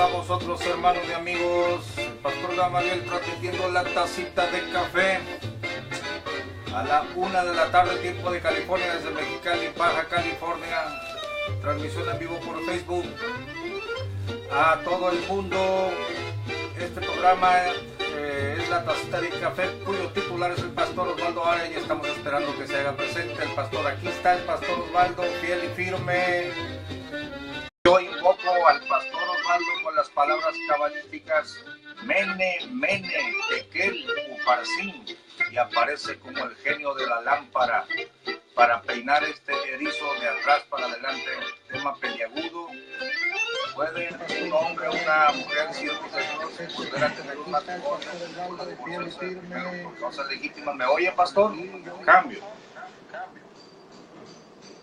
a vosotros, hermanos y amigos. El pastor Gamaliel transmitiendo la tacita de café a la 1 de la tarde, tiempo de California, desde Mexicali, Baja California. Transmisión en vivo por Facebook a todo el mundo. Este programa es la tacita de café, cuyo titular es el pastor Osvaldo Ara, y estamos esperando que se haga presente el pastor. Aquí está el pastor Osvaldo, fiel y firme. Yo invoco al pastor Osvaldo con las palabras cabalísticas Mene, Mene, Tekel, Uparsin, y aparece como el genio de la lámpara para peinar este erizo de atrás para adelante, tema peliagudo. ¿Puede un hombre o una mujer, siervos de Dios, volver a tener un matrimonio por cosas legítimas? ¿Me oye, pastor? Cambio.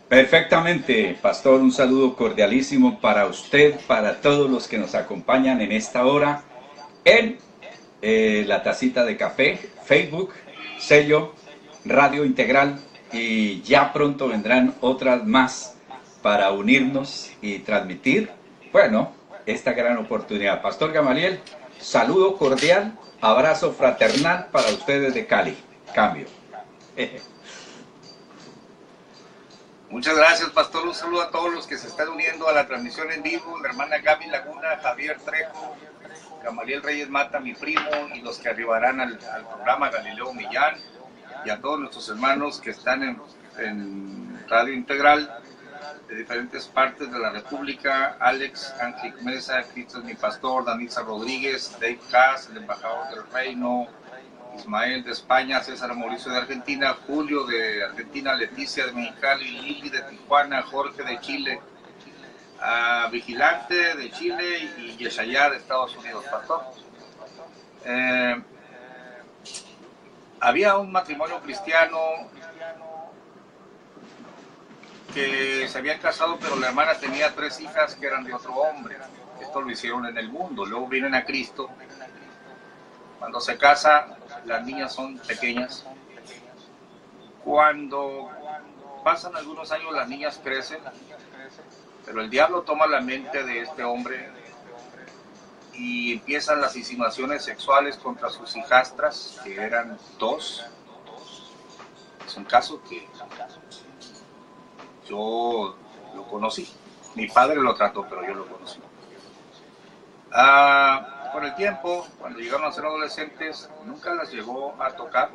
Perfectamente, pastor, un saludo cordialísimo para usted, para todos los que nos acompañan en esta hora en la tacita de café, Facebook, sello, Radio Integral, y ya pronto vendrán otras más para unirnos y transmitir, bueno, esta gran oportunidad. Pastor Gamaliel, saludo cordial, abrazo fraternal para ustedes de Cali. Cambio. Muchas gracias, pastor. Un saludo a todos los que se están uniendo a la transmisión en vivo. La hermana Gaby Laguna, Javier Trejo, Gamaliel Reyes Mata, mi primo, y los que arribarán al programa, Galileo Millán, y a todos nuestros hermanos que están en Radio Integral de diferentes partes de la República. Alex Ángel Mesa, Cristo es mi pastor, Danitza Rodríguez, Dave Kass, el embajador del Reino, Ismael de España, César Mauricio de Argentina, Julio de Argentina, Leticia de Mexicali, Lili de Tijuana, Jorge de Chile, Vigilante de Chile y Yeshayá de Estados Unidos, pastor. Había un matrimonio cristiano que se habían casado, pero la hermana tenía 3 hijas que eran de otro hombre. Esto lo hicieron en el mundo. Luego vienen a Cristo. Cuando se casa, las niñas son pequeñas. Cuando pasan algunos años, las niñas crecen, pero el diablo toma la mente de este hombre y empiezan las insinuaciones sexuales contra sus hijastras, que eran 2. Es un caso que yo lo conocí. Mi padre lo trató, pero yo lo conocí. Con el tiempo, cuando llegaron a ser adolescentes, nunca las llegó a tocar,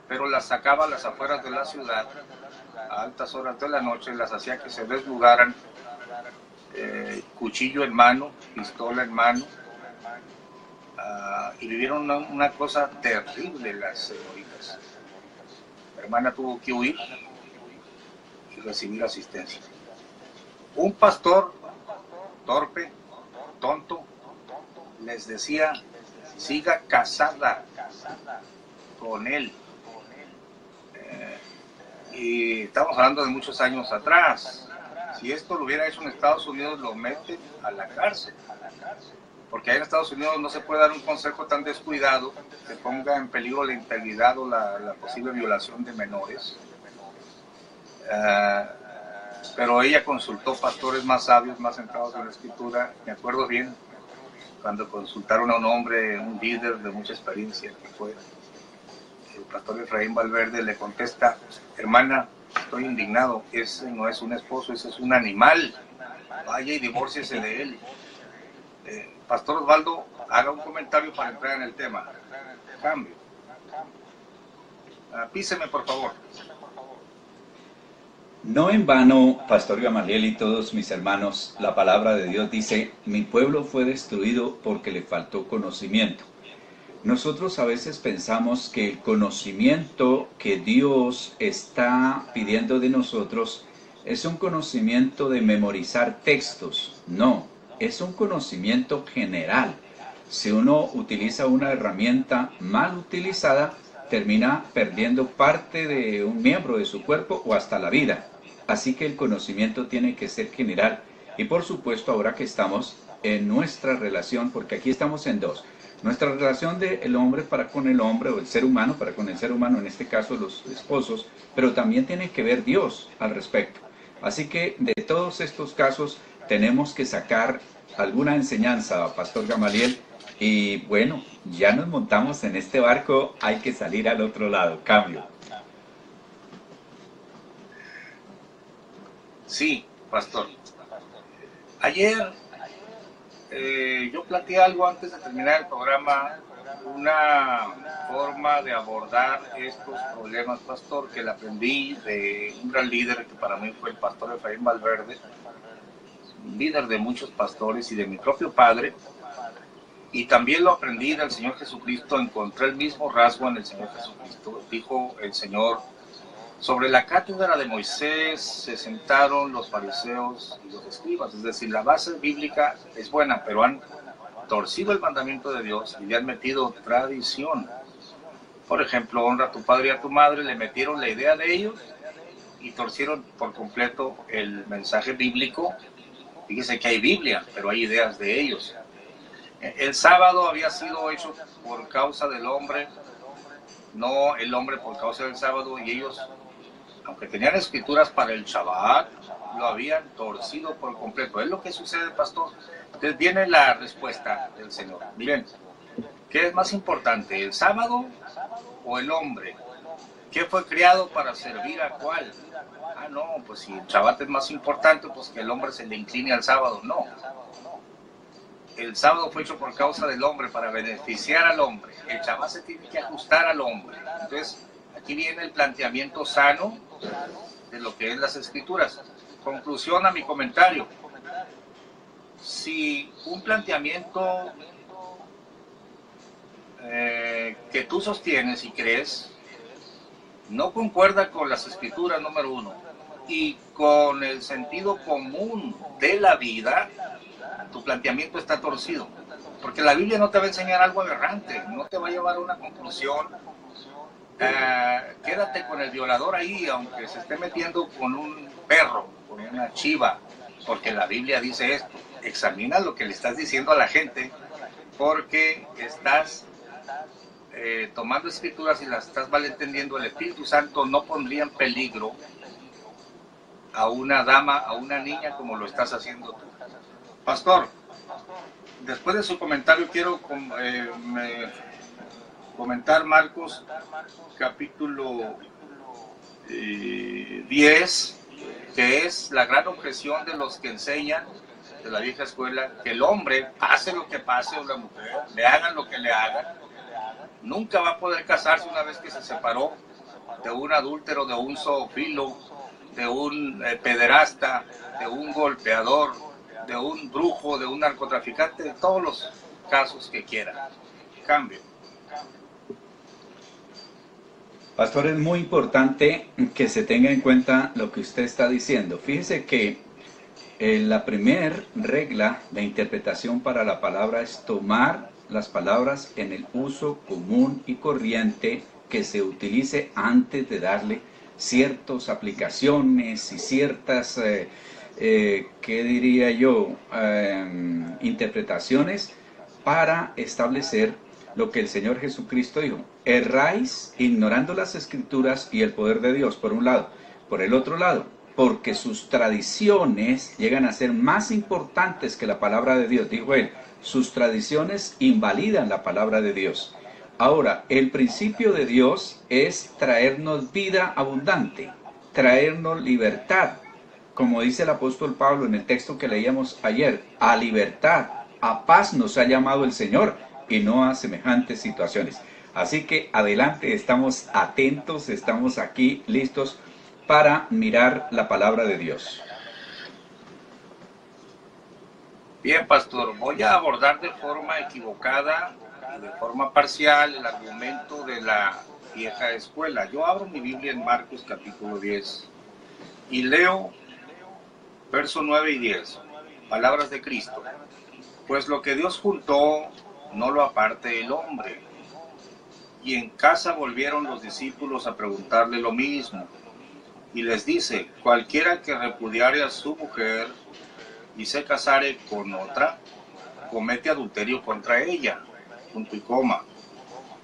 pero las sacaba a las afueras de la ciudad a altas horas de la noche, las hacía que se desnudaran, cuchillo en mano, pistola en mano, y vivieron una cosa terrible las señoritas. Mi hermana tuvo que huir y recibir asistencia. Un pastor torpe, tonto, les decía, siga casada con él. Y estamos hablando de muchos años atrás. Si esto lo hubiera hecho en Estados Unidos, lo meten a la cárcel. Porque ahí en Estados Unidos no se puede dar un consejo tan descuidado que ponga en peligro la integridad o la posible violación de menores. Pero ella consultó pastores más sabios, más centrados en la escritura. Me acuerdo bien cuando consultaron a un hombre, un líder de mucha experiencia, que fue el pastor Efraín Valverde, le contesta, hermana, estoy indignado, ese no es un esposo, ese es un animal, vaya y divórciese de él. Pastor Osvaldo, haga un comentario para entrar en el tema. Cambio. Píseme, por favor. No en vano, pastor Gamaliel y todos mis hermanos, la palabra de Dios dice, mi pueblo fue destruido porque le faltó conocimiento. Nosotros a veces pensamos que el conocimiento que Dios está pidiendo de nosotros es un conocimiento de memorizar textos. No, es un conocimiento general. Si uno utiliza una herramienta mal utilizada, termina perdiendo parte de un miembro de su cuerpo o hasta la vida. Así que el conocimiento tiene que ser general. Y por supuesto, ahora que estamos en nuestra relación, porque aquí estamos en 2, nuestra relación del hombre para con el hombre, o el ser humano para con el ser humano, en este caso los esposos, pero también tiene que ver Dios al respecto. Así que de todos estos casos tenemos que sacar alguna enseñanza, Pastor Gamaliel, y bueno, ya nos montamos en este barco, hay que salir al otro lado, cambio. Sí, pastor. Ayer yo planteé algo antes de terminar el programa, una forma de abordar estos problemas, pastor, que la aprendí de un gran líder que para mí fue el pastor Efraín Valverde, líder de muchos pastores y de mi propio padre, y también lo aprendí del Señor Jesucristo, encontré el mismo rasgo en el Señor Jesucristo. Dijo el Señor: sobre la cátedra de Moisés se sentaron los fariseos y los escribas. Es decir, la base bíblica es buena, pero han torcido el mandamiento de Dios y le han metido tradición. Por ejemplo, honra a tu padre y a tu madre, le metieron la idea de ellos y torcieron por completo el mensaje bíblico. Fíjese que hay Biblia, pero hay ideas de ellos. El sábado había sido hecho por causa del hombre, no el hombre por causa del sábado, y ellos, aunque tenían escrituras para el Shabbat, lo habían torcido por completo. Es lo que sucede, pastor. Entonces viene la respuesta del Señor. Miren, ¿qué es más importante, el sábado o el hombre? ¿Qué fue creado para servir a cuál? Ah, no, pues si el Shabbat es más importante, pues que el hombre se le incline al sábado. No. El sábado fue hecho por causa del hombre, para beneficiar al hombre. El Shabbat se tiene que ajustar al hombre. Entonces, aquí viene el planteamiento sano de lo que es las escrituras. Conclusión a mi comentario. Si un planteamiento que tú sostienes y crees no concuerda con las escrituras, número uno, y con el sentido común de la vida, tu planteamiento está torcido. Porque la Biblia no te va a enseñar algo aberrante, no te va a llevar a una conclusión. Quédate con el violador ahí, aunque se esté metiendo con un perro, con una chiva, porque la Biblia dice esto. Examina lo que le estás diciendo a la gente, porque estás tomando escrituras y las estás malentendiendo. El Espíritu Santo no pondría en peligro a una dama, a una niña, como lo estás haciendo tú. Pastor, después de su comentario quiero comentar Marcos capítulo 10, que es la gran objeción de los que enseñan de la vieja escuela, que el hombre, pase lo que pase, o la mujer, le hagan lo que le hagan, nunca va a poder casarse una vez que se separó de un adúltero, de un zoófilo, de un pederasta, de un golpeador, de un brujo, de un narcotraficante, de todos los casos que quiera. Cambio. Pastor, es muy importante que se tenga en cuenta lo que usted está diciendo. Fíjese que la primera regla de interpretación para la palabra es tomar las palabras en el uso común y corriente que se utilice antes de darle ciertas aplicaciones y ciertas, ¿qué diría yo?, interpretaciones para establecer lo que el Señor Jesucristo dijo. Erráis ignorando las Escrituras y el poder de Dios, por un lado. Por el otro lado, porque sus tradiciones llegan a ser más importantes que la palabra de Dios, dijo él. Sus tradiciones invalidan la palabra de Dios. Ahora, el principio de Dios es traernos vida abundante, traernos libertad, como dice el apóstol Pablo en el texto que leíamos ayer, a libertad, a paz nos ha llamado el Señor y no a semejantes situaciones. Así que adelante, estamos atentos, estamos aquí listos para mirar la palabra de Dios. Bien, pastor, voy a abordar de forma equivocada, de forma parcial, el argumento de la vieja escuela. Yo abro mi Biblia en Marcos capítulo 10 y leo verso 9 y 10, palabras de Cristo. Pues lo que Dios juntó, no lo aparte el hombre. Y en casa volvieron los discípulos a preguntarle lo mismo. Y les dice, cualquiera que repudiare a su mujer y se casare con otra, comete adulterio contra ella, punto y coma.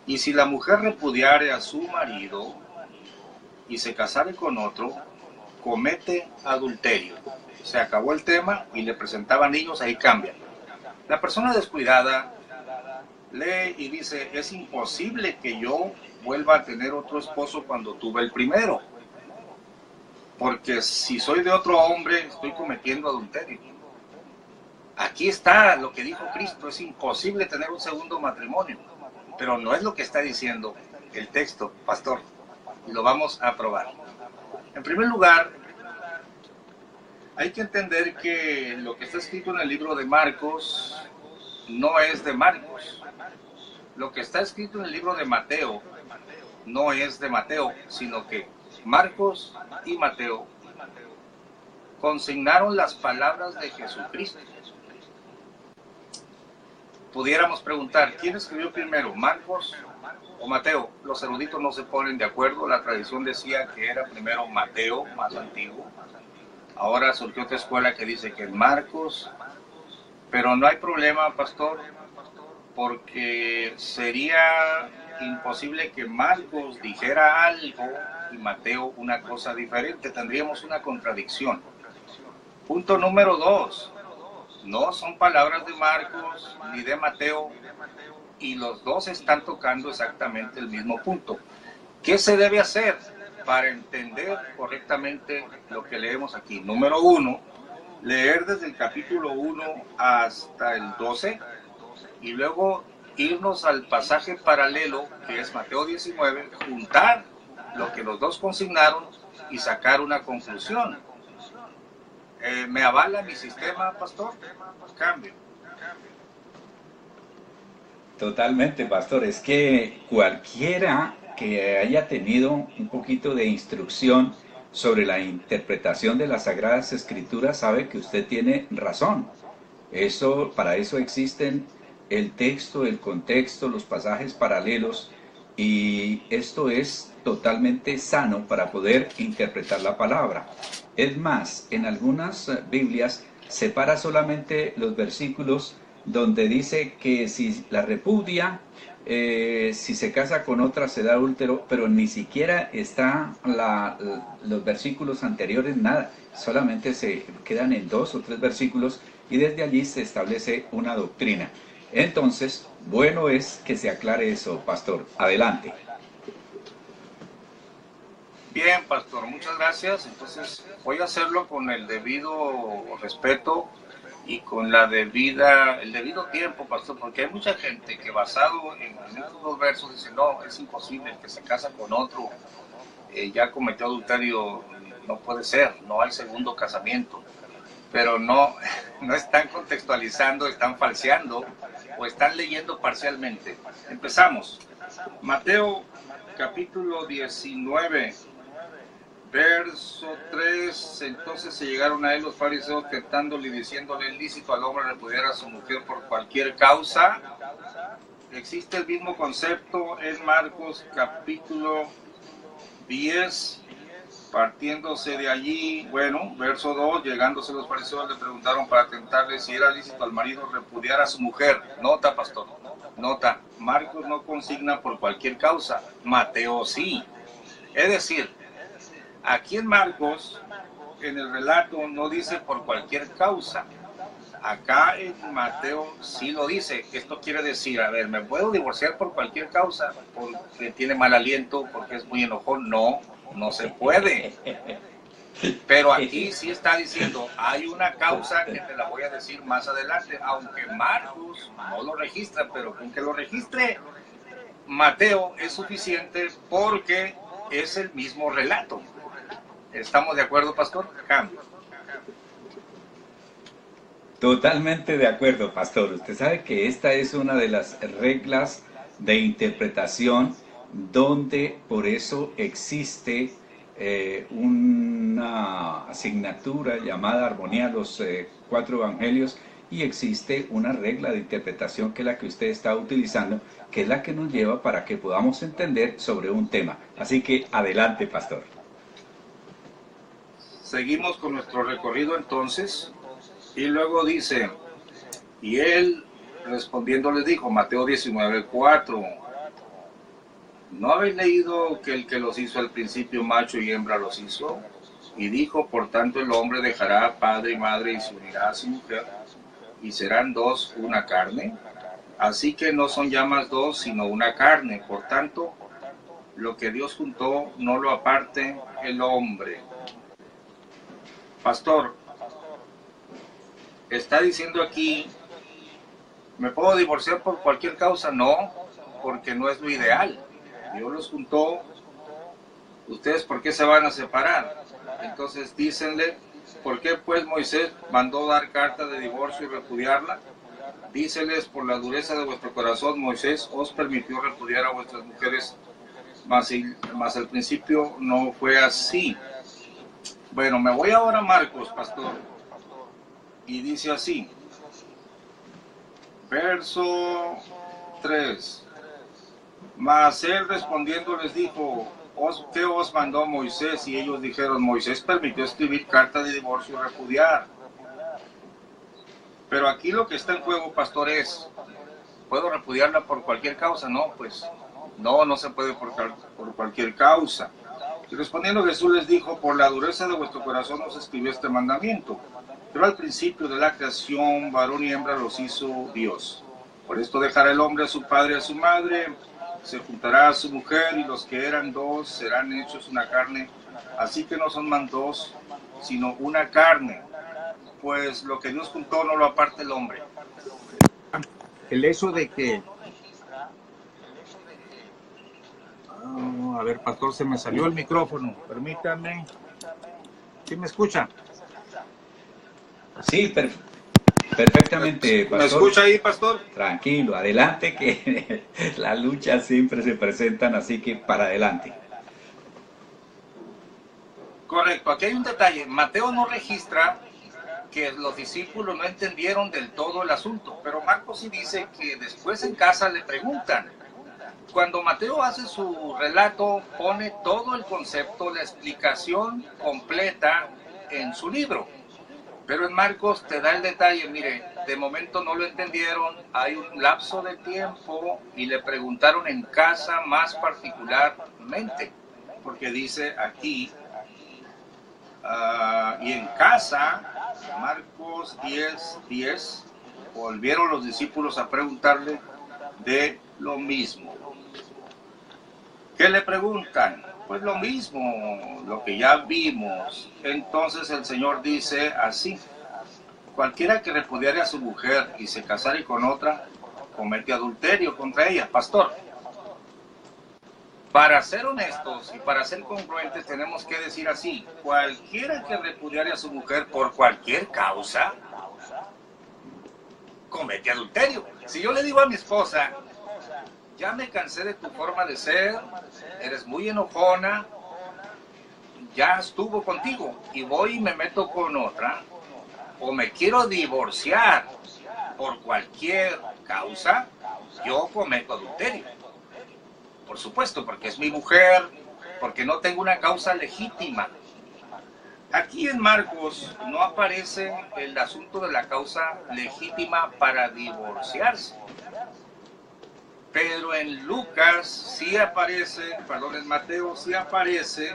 Y si la mujer repudiare a su marido y se casare con otro, comete adulterio. Se acabó el tema y le presentaban niños, ahí cambia. La persona descuidada lee y dice, es imposible que yo vuelva a tener otro esposo cuando tuve el primero, porque si soy de otro hombre estoy cometiendo adulterio. Aquí está lo que dijo Cristo, es imposible tener un segundo matrimonio, pero no es lo que está diciendo el texto, pastor, y lo vamos a probar. En primer lugar, hay que entender que lo que está escrito en el libro de Marcos no es de Marcos. Lo que está escrito en el libro de Mateo no es de Mateo, sino que Marcos y Mateo consignaron las palabras de Jesucristo. Pudiéramos preguntar, ¿quién escribió primero, Marcos o Mateo? Los eruditos no se ponen de acuerdo. La tradición decía que era primero Mateo, más antiguo. Ahora surgió otra escuela que dice que es Marcos, pero no hay problema, pastor, porque sería imposible que Marcos dijera algo y Mateo una cosa diferente. Tendríamos una contradicción. Punto número 2. No son palabras de Marcos ni de Mateo, y los dos están tocando exactamente el mismo punto. ¿Qué se debe hacer para entender correctamente lo que leemos aquí? Número 1, leer desde el capítulo 1 hasta el 12 y luego irnos al pasaje paralelo, que es Mateo 19, juntar lo que los dos consignaron y sacar una conclusión. ¿Me avala mi sistema, pastor? Cambio. Totalmente, pastor. Es que cualquiera que haya tenido un poquito de instrucción sobre la interpretación de las Sagradas Escrituras sabe que usted tiene razón. Para eso existen el texto, el contexto, los pasajes paralelos, y esto es totalmente sano para poder interpretar la palabra. Es más, en algunas Biblias separa solamente los versículos donde dice que si la repudia, si se casa con otra se da adúltero, pero ni siquiera está los versículos anteriores, nada, solamente se quedan en 2 o 3 versículos y desde allí se establece una doctrina. Entonces, bueno es que se aclare eso, pastor. Adelante. Bien, pastor, muchas gracias. Entonces voy a hacerlo con el debido respeto y con el debido tiempo, pastor, porque hay mucha gente que basado en estos dos versos dice, no, es imposible, el que se casa con otro ya cometió adulterio, no puede ser, no hay segundo casamiento. Pero no están contextualizando, están falseando o están leyendo parcialmente. Empezamos. Mateo capítulo 19. Verso 3, entonces se llegaron a él los fariseos tentándole y diciéndole, ¿es lícito al hombre repudiar a su mujer por cualquier causa? Existe el mismo concepto en Marcos capítulo 10, partiéndose de allí, bueno, verso 2, llegándose los fariseos le preguntaron para tentarle si era lícito al marido repudiar a su mujer. Nota, pastor, nota, Marcos no consigna por cualquier causa, Mateo sí. Es decir, aquí en Marcos, en el relato, no dice por cualquier causa. Acá en Mateo sí lo dice. Esto quiere decir, a ver, ¿me puedo divorciar por cualquier causa? ¿Porque tiene mal aliento? ¿Porque es muy enojón? No, no se puede. Pero aquí sí está diciendo, hay una causa que te la voy a decir más adelante, aunque Marcos no lo registra, pero con que lo registre Mateo es suficiente porque es el mismo relato. ¿Estamos de acuerdo, pastor? Cambio. Totalmente de acuerdo, pastor. Usted sabe que esta es una de las reglas de interpretación donde por eso existe una asignatura llamada Armonía a los 4 Evangelios, y existe una regla de interpretación que es la que usted está utilizando, que es la que nos lleva para que podamos entender sobre un tema. Así que adelante, pastor. Seguimos con nuestro recorrido entonces, y luego dice, y él respondiendo les dijo, Mateo 19:4, ¿no habéis leído que el que los hizo al principio macho y hembra los hizo? Y dijo, por tanto el hombre dejará padre y madre y se unirá a su mujer, y serán dos una carne. Así que no son ya más dos, sino una carne. Por tanto, lo que Dios juntó, no lo aparte el hombre. Pastor, está diciendo aquí, ¿me puedo divorciar por cualquier causa? No, porque no es lo ideal. Dios los juntó. ¿Ustedes por qué se van a separar? Entonces dícenle, ¿por qué pues Moisés mandó dar carta de divorcio y repudiarla? Díceles, por la dureza de vuestro corazón, Moisés os permitió repudiar a vuestras mujeres, mas al principio no fue así. Bueno, me voy ahora a Marcos, pastor, y dice así, verso 3. Mas él respondiendo les dijo, ¿qué os mandó Moisés? Y ellos dijeron, Moisés permitió escribir carta de divorcio y repudiar. Pero aquí lo que está en juego, pastor, es, ¿puedo repudiarla por cualquier causa? No, pues no se puede por cualquier causa. Y respondiendo Jesús les dijo, por la dureza de vuestro corazón os escribió este mandamiento. Pero al principio de la creación, varón y hembra los hizo Dios. Por esto dejará el hombre a su padre y a su madre, se juntará a su mujer, y los que eran dos serán hechos una carne. Así que no son más dos, sino una carne. Pues lo que Dios juntó no lo aparte el hombre. El hecho de que... a ver, pastor, se me salió el micrófono. Permítame. ¿Sí me escucha? Sí, perfectamente, pastor. ¿Me escucha ahí, pastor? Tranquilo, adelante, que las luchas siempre se presentan, así que para adelante. Correcto, aquí hay un detalle. Mateo no registra que los discípulos no entendieron del todo el asunto, pero Marcos sí dice que después en casa le preguntan. Cuando Mateo hace su relato, pone todo el concepto, la explicación completa en su libro. Pero en Marcos te da el detalle, mire, de momento no lo entendieron, hay un lapso de tiempo y le preguntaron en casa más particularmente, porque dice aquí, y en casa, Marcos 10:10, volvieron los discípulos a preguntarle de lo mismo. ¿Qué le preguntan? Pues lo mismo, lo que ya vimos. Entonces el Señor dice así, cualquiera que repudiare a su mujer y se casare con otra, comete adulterio contra ella. Pastor, para ser honestos y para ser congruentes tenemos que decir así, cualquiera que repudiare a su mujer por cualquier causa, comete adulterio. Si yo le digo a mi esposa, ya me cansé de tu forma de ser, eres muy enojona, ya estuvo contigo y voy y me meto con otra, o me quiero divorciar por cualquier causa, yo cometo adulterio. Por supuesto, porque es mi mujer, porque no tengo una causa legítima. Aquí en Marcos no aparece el asunto de la causa legítima para divorciarse. Pero en Lucas sí aparece, perdón, en Mateo sí aparece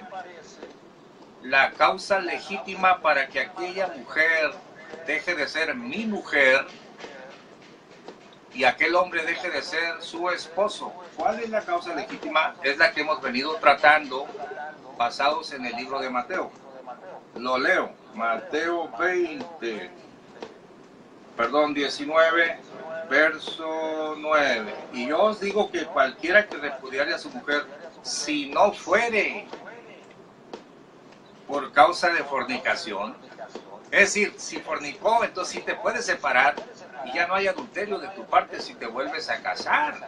la causa legítima para que aquella mujer deje de ser mi mujer y aquel hombre deje de ser su esposo. ¿Cuál es la causa legítima? Es la que hemos venido tratando basados en el libro de Mateo. Lo leo, Mateo 19, verso 9. Y yo os digo que cualquiera que repudiare a su mujer, si no fuere por causa de fornicación, es decir, si fornicó, entonces sí te puedes separar y ya no hay adulterio de tu parte si te vuelves a casar.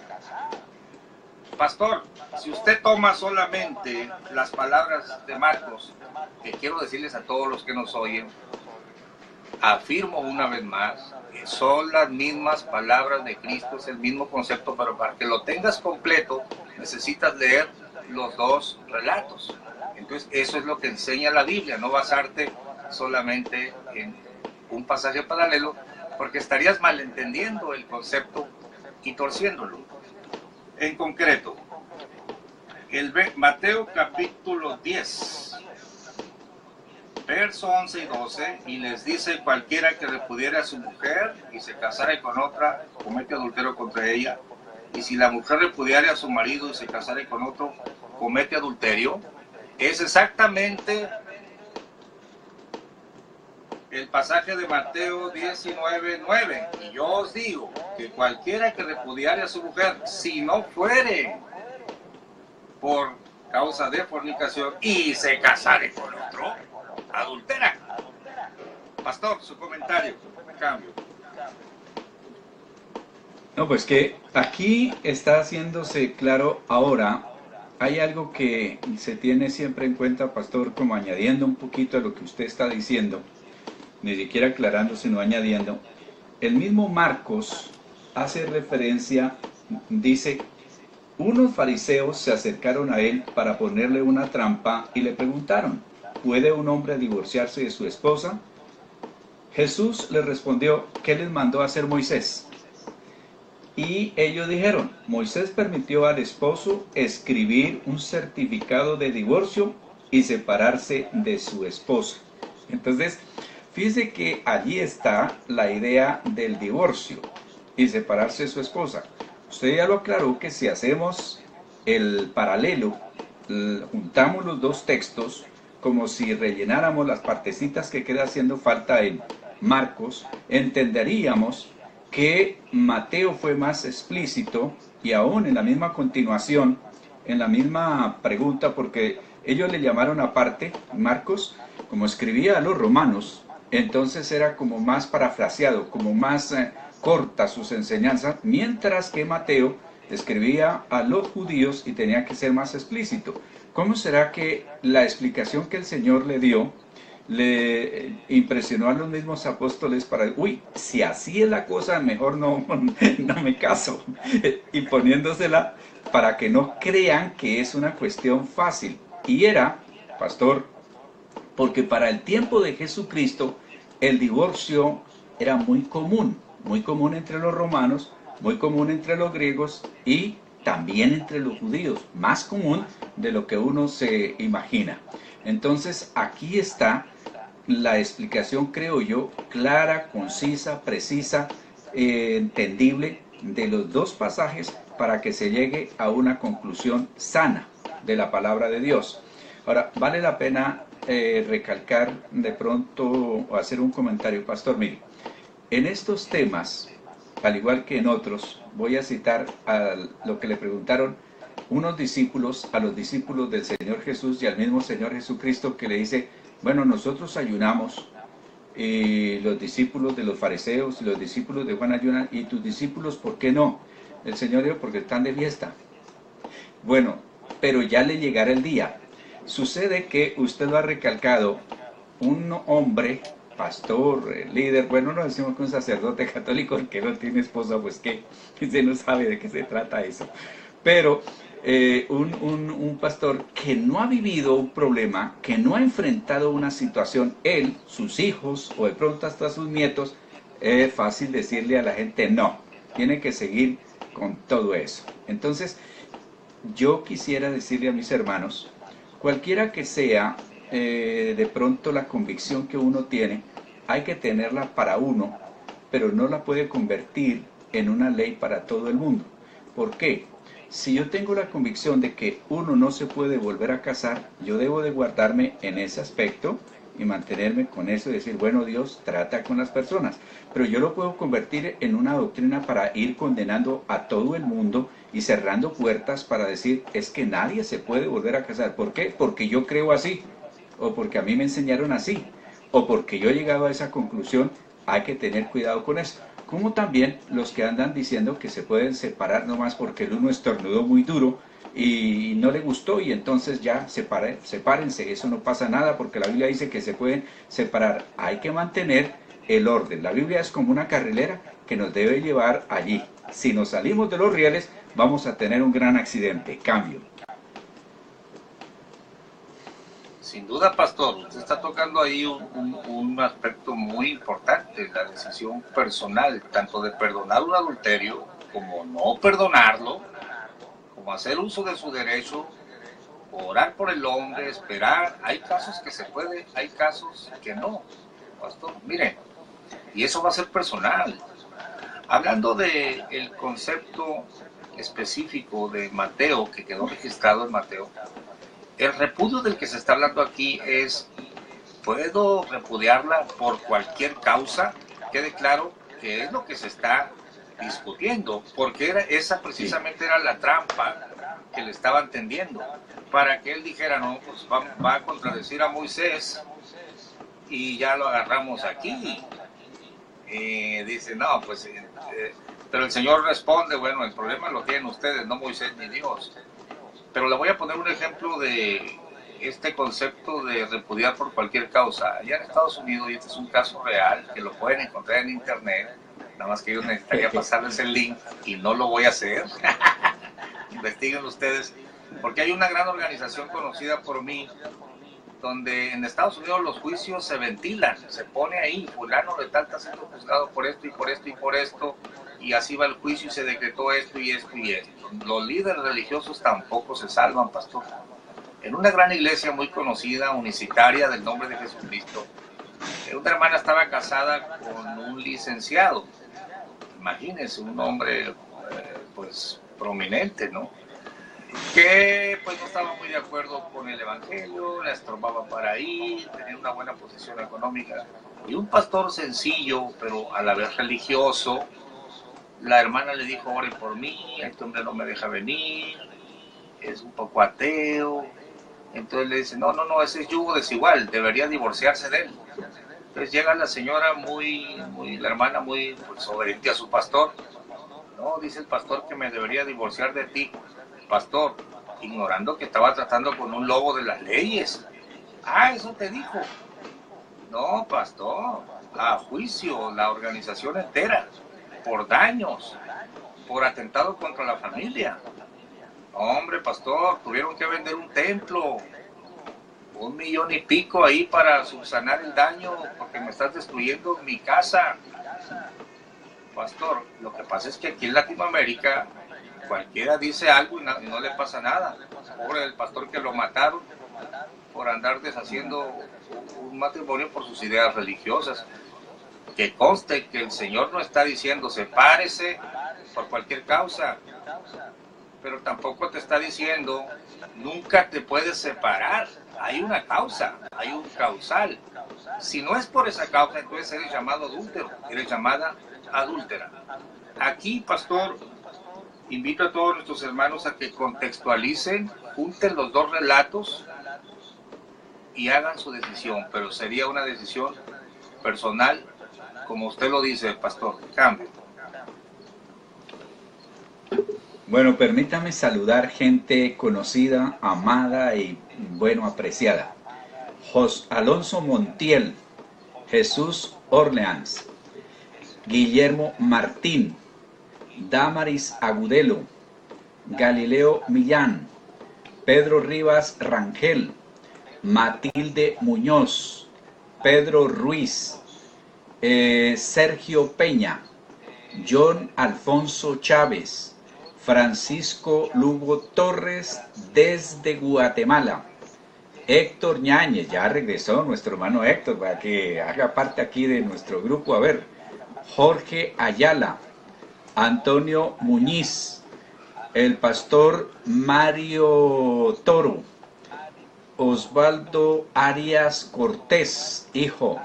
Pastor, si usted toma solamente las palabras de Marcos, que quiero decirles a todos los que nos oyen, afirmo una vez más que son las mismas palabras de Cristo, es el mismo concepto, pero para que lo tengas completo necesitas leer los dos relatos. Entonces eso es lo que enseña la Biblia, no basarte solamente en un pasaje paralelo, porque estarías malentendiendo el concepto y torciéndolo. En concreto, el Mateo capítulo 10, verso 11 y 12, y les dice: cualquiera que repudiare a su mujer y se casare con otra, comete adulterio contra ella. Y si la mujer repudiare a su marido y se casare con otro, comete adulterio. Es exactamente el pasaje de Mateo 19:9. Y yo os digo que cualquiera que repudiare a su mujer, si no fuere por causa de fornicación y se casare con otro, adultera. Pastor, su comentario. Cambio. No, pues que aquí está haciéndose claro ahora. Hay algo que se tiene siempre en cuenta, pastor, como añadiendo un poquito a lo que usted está diciendo, ni siquiera aclarando, sino añadiendo. El mismo Marcos hace referencia, dice: unos fariseos se acercaron a él para ponerle una trampa y le preguntaron: ¿puede un hombre divorciarse de su esposa? Jesús les respondió: ¿qué les mandó hacer Moisés? Y ellos dijeron: Moisés permitió al esposo escribir un certificado de divorcio y separarse de su esposa. Entonces, fíjese que allí está la idea del divorcio y separarse de su esposa. Usted ya lo aclaró que si hacemos el paralelo, juntamos los dos textos, como si rellenáramos las partecitas que queda haciendo falta en Marcos, entenderíamos que Mateo fue más explícito, y aún en la misma continuación, en la misma pregunta, porque ellos le llamaron aparte, Marcos, como escribía a los romanos, entonces era como más parafraseado, como más corta sus enseñanzas, mientras que Mateo escribía a los judíos y tenía que ser más explícito. ¿Cómo será que la explicación que el Señor le dio le impresionó a los mismos apóstoles para, si así es la cosa, mejor no me caso, y poniéndosela para que no crean que es una cuestión fácil? Y era, pastor, porque para el tiempo de Jesucristo el divorcio era muy común entre los romanos, muy común entre los griegos y también entre los judíos, más común de lo que uno se imagina. Entonces aquí está la explicación, creo yo, clara, concisa, precisa, entendible de los dos pasajes para que se llegue a una conclusión sana de la palabra de Dios. Ahora, vale la pena recalcar de pronto o hacer un comentario, pastor. Mire, en estos temas, al igual que en otros, voy a citar a lo que le preguntaron unos discípulos a los discípulos del Señor Jesús y al mismo Señor Jesucristo, que le dice: bueno, nosotros ayunamos, y los discípulos de los fariseos y los discípulos de Juan ayunan, y tus discípulos, ¿por qué no? El Señor dijo: porque están de fiesta. Bueno, pero ya le llegará el día. Sucede que usted lo ha recalcado, un hombre, pastor, líder, bueno, no decimos que un sacerdote católico que no tiene esposa, pues que usted no sabe de qué se trata eso, pero un pastor que no ha vivido un problema, que no ha enfrentado una situación, él, sus hijos o de pronto hasta sus nietos, es fácil decirle a la gente: no, tiene que seguir con todo eso. Entonces, yo quisiera decirle a mis hermanos, cualquiera que sea de pronto la convicción que uno tiene, hay que tenerla para uno, pero no la puede convertir en una ley para todo el mundo. ¿Por qué? Si yo tengo la convicción de que uno no se puede volver a casar, yo debo de guardarme en ese aspecto y mantenerme con eso y decir: bueno, Dios trata con las personas. Pero yo lo puedo convertir en una doctrina para ir condenando a todo el mundo y cerrando puertas para decir: es que nadie se puede volver a casar. ¿Por qué? Porque yo creo así, o porque a mí me enseñaron así, o porque yo he llegado a esa conclusión. Hay que tener cuidado con eso. Como también los que andan diciendo que se pueden separar nomás porque el uno estornudó muy duro y no le gustó, y entonces ya sepárense, eso no pasa nada porque la Biblia dice que se pueden separar. Hay que mantener el orden. La Biblia es como una carrilera que nos debe llevar allí. Si nos salimos de los rieles, vamos a tener un gran accidente. Cambio. Sin duda, pastor, usted está tocando ahí un aspecto muy importante, la decisión personal, tanto de perdonar un adulterio como no perdonarlo, como hacer uso de su derecho orar por el hombre, esperar. Hay casos que se puede, hay casos que no, pastor. Miren, y eso va a ser personal. Hablando del concepto específico de Mateo, que quedó registrado en Mateo, el repudio del que se está hablando aquí es, ¿puedo repudiarla por cualquier causa? Quede claro que es lo que se está discutiendo, porque esa precisamente era la trampa que le estaban tendiendo, para que él dijera, no, pues va a contradecir a Moisés y ya lo agarramos aquí. Dice, no, pues, pero el Señor responde, bueno, el problema lo tienen ustedes, no Moisés ni Dios. Pero le voy a poner un ejemplo de este concepto de repudiar por cualquier causa. Allá en Estados Unidos, y este es un caso real, que lo pueden encontrar en internet, nada más que yo necesitaría pasarles el link y no lo voy a hacer. Investiguen ustedes, porque hay una gran organización conocida por mí, donde en Estados Unidos los juicios se ventilan, se pone ahí, fulano de tal está siendo juzgado por esto y por esto y por esto, y así va el juicio y se decretó esto y esto y esto. Los líderes religiosos tampoco se salvan, pastor. En una gran iglesia muy conocida, unicitaria, del nombre de Jesucristo, una hermana estaba casada con un licenciado. Imagínense, un hombre pues prominente, ¿no? Que pues no estaba muy de acuerdo con el evangelio, la estorbaba para ahí, tenía una buena posición económica. Y un pastor sencillo, pero a la vez religioso, la hermana le dijo, ore por mí, este hombre no me deja venir, es un poco ateo. Entonces le dice, no, ese es yugo desigual, debería divorciarse de él. Entonces llega la señora la hermana muy pues, obediente a su pastor. No, dice el pastor que me debería divorciar de ti, pastor, ignorando que estaba tratando con un lobo de las leyes. Ah, eso te dijo. No, pastor, a juicio, la organización entera, por daños, por atentado contra la familia. Hombre, pastor, tuvieron que vender un templo, 1 millón y pico ahí para subsanar el daño, porque me estás destruyendo mi casa. Pastor, lo que pasa es que aquí en Latinoamérica cualquiera dice algo y no le pasa nada. Pobre del pastor que lo mataron por andar deshaciendo un matrimonio por sus ideas religiosas. Que conste que el Señor no está diciendo sepárese por cualquier causa, pero tampoco te está diciendo nunca te puedes separar. Hay una causa, hay un causal. Si no es por esa causa, entonces eres llamado adúltero, eres llamada adúltera. Aquí, pastor, invito a todos nuestros hermanos a que contextualicen, junten los dos relatos y hagan su decisión, pero sería una decisión personal, como usted lo dice, pastor. Cambio. Bueno, permítame saludar gente conocida, amada y, bueno, apreciada. Alonso Montiel, Jesús Orleans, Guillermo Martín, Damaris Agudelo, Galileo Millán, Pedro Rivas Rangel, Matilde Muñoz, Pedro Ruiz, Sergio Peña, John Alfonso Chávez, Francisco Lugo Torres desde Guatemala, Héctor Ñáñez, ya regresó nuestro hermano Héctor para que haga parte aquí de nuestro grupo. A ver, Jorge Ayala, Antonio Muñiz, el pastor Mario Toro, Osvaldo Arias Cortés, hijo,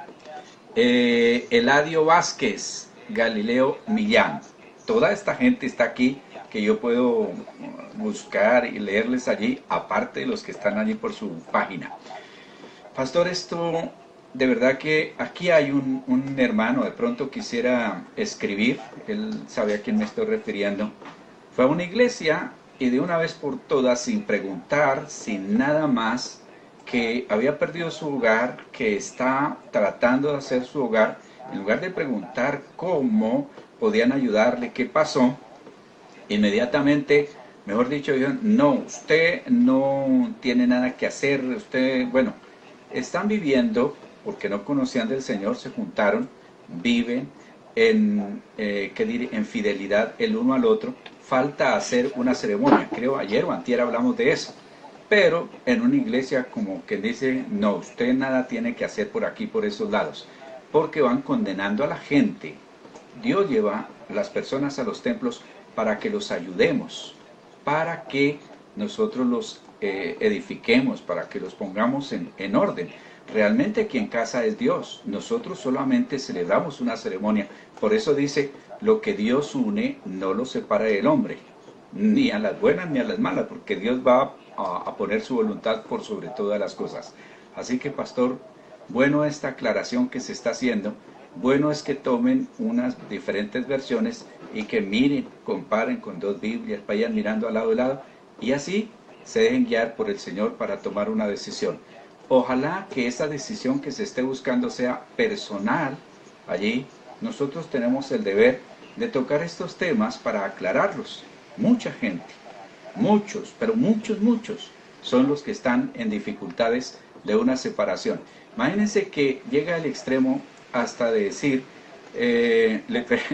Eladio Vázquez, Galileo Millán. Toda esta gente está aquí que yo puedo buscar y leerles allí, aparte de los que están allí por su página. Pastor, esto de verdad que aquí hay un hermano, de pronto quisiera escribir, él sabe a quién me estoy refiriendo. Fue a una iglesia y de una vez por todas, sin preguntar, sin nada más, que había perdido su hogar, que está tratando de hacer su hogar, en lugar de preguntar cómo podían ayudarle, qué pasó, inmediatamente, mejor dicho, dijeron, no, usted no tiene nada que hacer, usted, bueno, están viviendo, porque no conocían del Señor, se juntaron, viven en fidelidad el uno al otro. Falta hacer una ceremonia, creo ayer o antier hablamos de eso. pero en una iglesia como que dice, no, usted nada tiene que hacer por aquí, por esos lados, porque van condenando a la gente. Dios lleva a las personas a los templos para que los ayudemos, para que nosotros los edifiquemos, para que los pongamos en orden. Realmente quien casa es Dios, nosotros solamente celebramos una ceremonia. Por eso dice, lo que Dios une no lo separa el hombre, ni a las buenas ni a las malas, porque Dios va a poner su voluntad por sobre todas las cosas. Así que, pastor, bueno esta aclaración que se está haciendo, bueno es que tomen unas diferentes versiones y que miren, comparen con dos Biblias, vayan mirando al lado y lado, y así se dejen guiar por el Señor para tomar una decisión. Ojalá que esa decisión que se esté buscando sea personal. Allí nosotros tenemos el deber de tocar estos temas para aclararlos. Mucha gente, muchos, pero muchos, son los que están en dificultades de una separación. Imagínense que llega al extremo hasta de decir,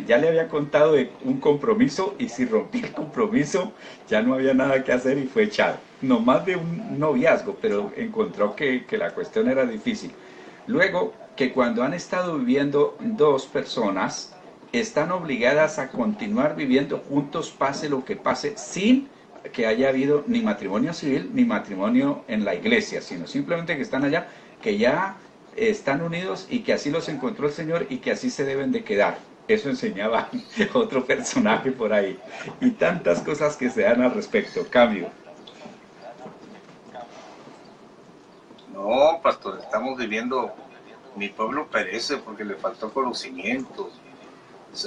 ya le había contado de un compromiso y si rompí el compromiso ya no había nada que hacer y fue echado. No más de un noviazgo, pero encontró que la cuestión era difícil. Luego, que cuando han estado viviendo dos personas, están obligadas a continuar viviendo juntos, pase lo que pase, sin que haya habido ni matrimonio civil ni matrimonio en la iglesia, sino simplemente que están allá, que ya están unidos y que así los encontró el Señor y que así se deben de quedar. Eso enseñaba otro personaje por ahí. Y tantas cosas que se dan al respecto. Cambio. No, pastor, estamos viviendo, mi pueblo perece porque le faltó conocimiento.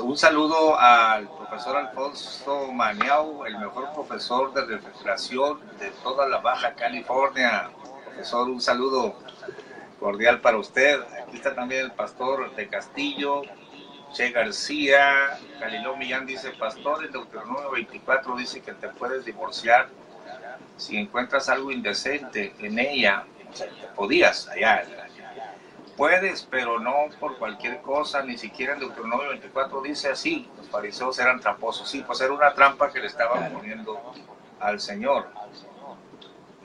Un saludo al profesor Alfonso Maniau, el mejor profesor de refrigeración de toda la Baja California. Profesor, un saludo cordial para usted. Aquí está también el pastor de Castillo, Che García. Galileo Millán dice, pastor, en Deuteronomio 24 dice que te puedes divorciar si encuentras algo indecente en ella. O sea, te podías allá. Puedes, pero no por cualquier cosa, ni siquiera en Deuteronomio 24 dice así, los fariseos eran tramposos. Sí, pues era una trampa que le estaban poniendo al Señor.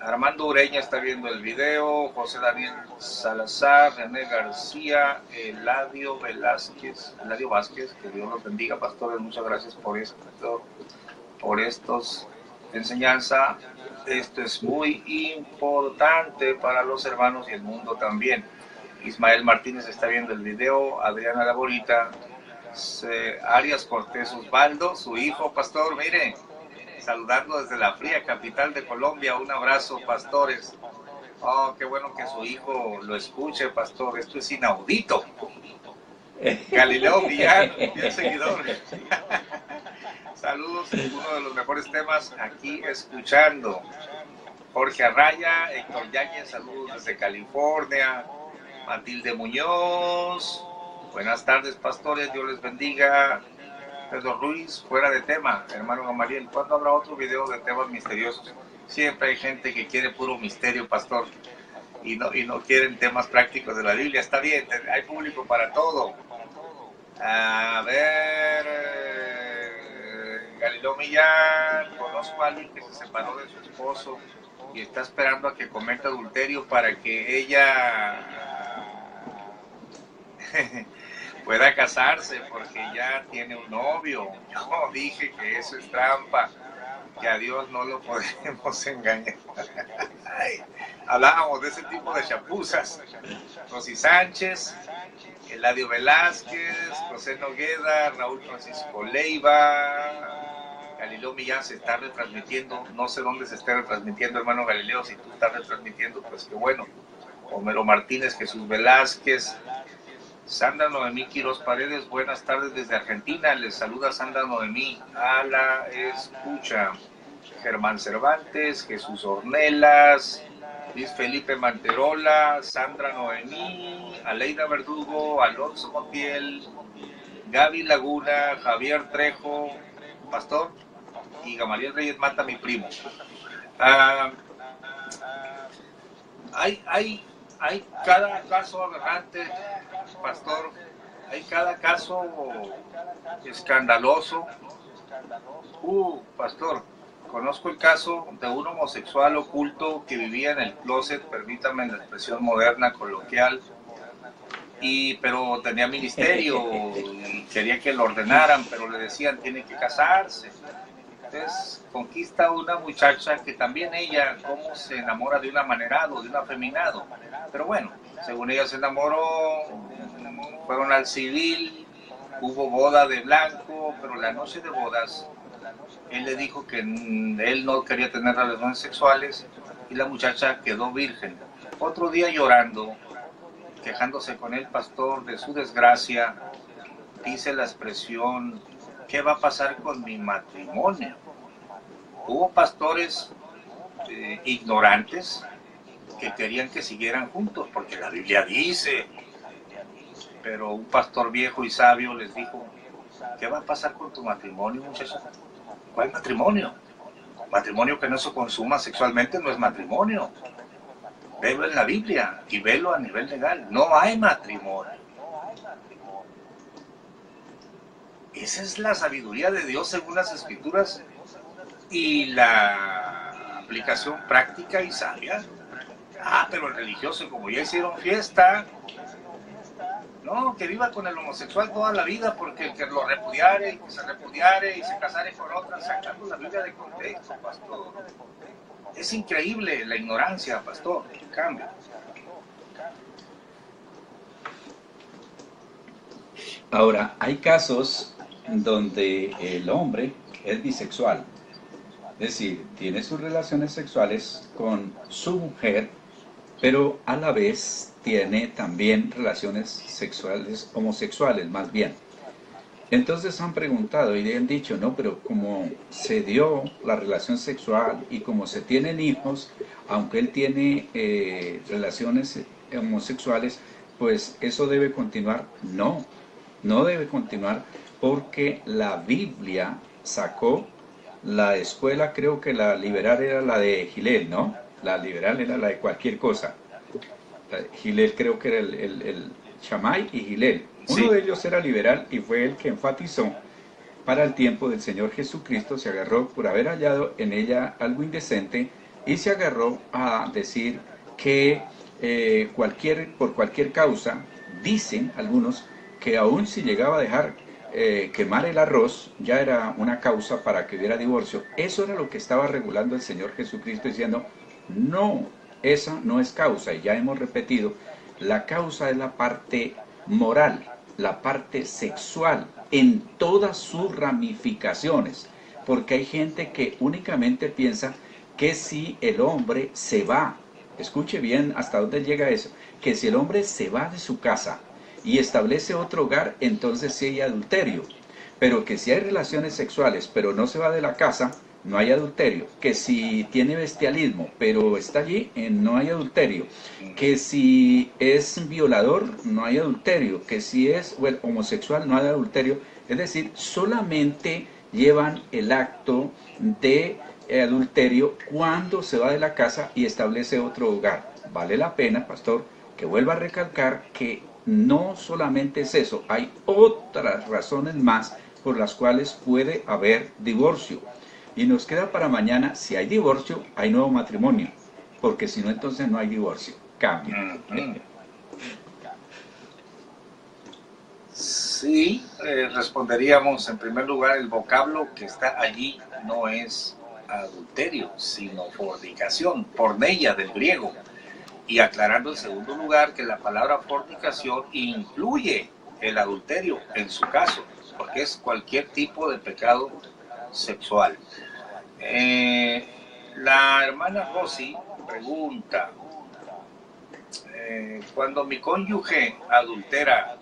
Armando Ureña está viendo el video, José Daniel Salazar, René García, Eladio Vázquez, que Dios los bendiga, pastores, muchas gracias por esto, por estos enseñanza. Esto es muy importante para los hermanos y el mundo también. Ismael Martínez está viendo el video, Adriana Laborita, Arias Cortés Osvaldo, su hijo, pastor, mire, saludando desde la fría capital de Colombia. Un abrazo, pastores. Oh, qué bueno que su hijo lo escuche, pastor. Esto es inaudito. Galileo Millán, fiel seguidor. Saludos, uno de los mejores temas aquí escuchando. Jorge Arraya, Héctor Yáñez, saludos desde California. Matilde Muñoz, buenas tardes, pastores, Dios les bendiga. Pedro Ruiz, fuera de tema, hermano Gamaliel, ¿cuándo habrá otro video de temas misteriosos? Siempre hay gente que quiere puro misterio, pastor, y no quieren temas prácticos de la Biblia. Está bien, hay público para todo. A ver, Galileo Millán, conozco a alguien que se separó de su esposo y está esperando a que cometa adulterio para que ella pueda casarse porque ya tiene un novio. Yo dije que eso es trampa, que a Dios no lo podemos engañar. Hablábamos de ese tipo de chapuzas. Rosy Sánchez, Eladio Velázquez, José Nogueda, Raúl Francisco Leiva, Galileo Millán se está retransmitiendo. No sé dónde se esté retransmitiendo, hermano Galileo. Si tú estás retransmitiendo, pues qué bueno. Homero Martínez, Jesús Velázquez, Sandra Noemí Quiroz Paredes, buenas tardes desde Argentina. Les saluda Sandra Noemí a la escucha. Germán Cervantes, Jesús Ornelas, Luis Felipe Manterola, Sandra Noemí, Aleida Verdugo, Alonso Montiel, Gaby Laguna, Javier Trejo, pastor, y Gamaliel Reyes Mata, mi primo. Hay cada caso aberrante, pastor, hay cada caso escandaloso. Pastor, conozco el caso de un homosexual oculto que vivía en el closet, permítame la expresión moderna, coloquial, pero tenía ministerio y quería que lo ordenaran, pero le decían, tiene que casarse. Entonces conquista a una muchacha que también ella, cómo se enamora de un amanerado, de un afeminado. Pero bueno, según ella se enamoró, fueron al civil, hubo boda de blanco, pero la noche de bodas, él le dijo que él no quería tener relaciones sexuales y la muchacha quedó virgen. Otro día llorando, quejándose con el pastor de su desgracia, dice la expresión, ¿qué va a pasar con mi matrimonio? Hubo pastores ignorantes que querían que siguieran juntos, porque la Biblia dice, pero un pastor viejo y sabio les dijo, ¿qué va a pasar con tu matrimonio, muchacha? ¿Cuál matrimonio? Matrimonio que no se consuma sexualmente no es matrimonio. Velo en la Biblia y velo a nivel legal. No hay matrimonio. Esa es la sabiduría de Dios según las Escrituras y la aplicación práctica y sabia. Pero el religioso, como ya hicieron fiesta, no, que viva con el homosexual toda la vida, porque el que lo repudiare, el que se repudiare y se casare con otra, sacando la Biblia de contexto, pastor. Es increíble la ignorancia, pastor. Cambia. Ahora, hay casos donde el hombre es bisexual, es decir, tiene sus relaciones sexuales con su mujer, pero a la vez tiene también relaciones sexuales homosexuales, más bien. Entonces han preguntado y le han dicho, no, pero como se dio la relación sexual y como se tienen hijos, aunque él tiene relaciones homosexuales, pues eso debe continuar. No, no debe continuar porque la Biblia sacó la escuela, creo que la liberal era la de Hillel, ¿no? La liberal era la de cualquier cosa. Hillel creo que era el Shammai y Hillel. Uno de ellos era liberal y fue el que enfatizó para el tiempo del Señor Jesucristo, se agarró por haber hallado en ella algo indecente y se agarró a decir que por cualquier causa, dicen algunos, que aún si llegaba a dejar quemar el arroz, ya era una causa para que hubiera divorcio. Eso era lo que estaba regulando el Señor Jesucristo diciendo, no, esa no es causa, y ya hemos repetido, la causa es la parte moral, la parte sexual, en todas sus ramificaciones, porque hay gente que únicamente piensa que si el hombre se va, escuche bien hasta dónde llega eso, que si el hombre se va de su casa y establece otro hogar, entonces sí hay adulterio, pero que si hay relaciones sexuales, pero no se va de la casa, no hay adulterio, que si tiene bestialismo, pero está allí, no hay adulterio, que si es violador, no hay adulterio, que si es homosexual, no hay adulterio, es decir, solamente llevan el acto de adulterio cuando se va de la casa y establece otro hogar. Vale la pena, pastor, que vuelva a recalcar que no solamente es eso, hay otras razones más por las cuales puede haber divorcio. Y nos queda para mañana, si hay divorcio, hay nuevo matrimonio, porque si no, entonces no hay divorcio. Cambia. Sí, responderíamos en primer lugar, el vocablo que está allí no es adulterio, sino fornicación, porneia del griego. Y aclarando en segundo lugar que la palabra fornicación incluye el adulterio en su caso, porque es cualquier tipo de pecado sexual. La hermana Rosy pregunta, cuando mi cónyuge adultera,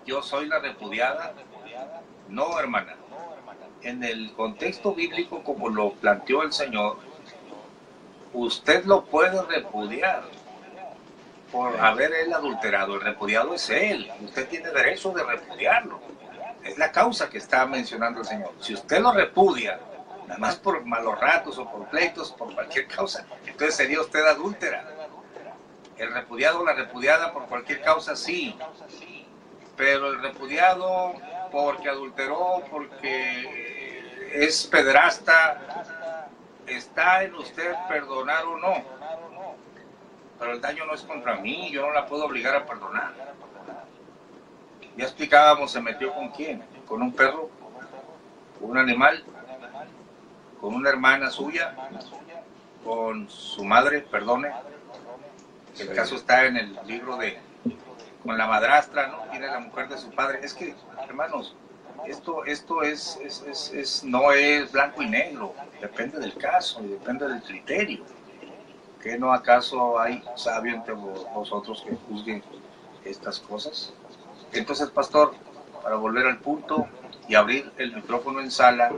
¿yo soy la repudiada? No, hermana. En el contexto bíblico, como lo planteó el Señor, usted lo puede repudiar por haber él adulterado. El repudiado es él. Usted tiene derecho de repudiarlo. Es la causa que está mencionando el Señor. Si usted lo repudia, nada más por malos ratos o por pleitos, por cualquier causa, entonces sería usted adúltera. El repudiado o la repudiada por cualquier causa, sí. Pero el repudiado porque adulteró, porque es pederasta, está en usted perdonar o no. Pero el daño no es contra mí, yo no la puedo obligar a perdonar. Ya explicábamos, se metió con quién, con un perro, con un animal, con una hermana suya, con su madre, perdone. El caso está en el libro con la madrastra, ¿no? Tiene la mujer de su padre. Es que, hermanos, esto no es blanco y negro, depende del caso y depende del criterio. ¿Que no acaso hay sabio entre vosotros que juzguen estas cosas? Entonces, pastor, para volver al punto y abrir el micrófono en sala,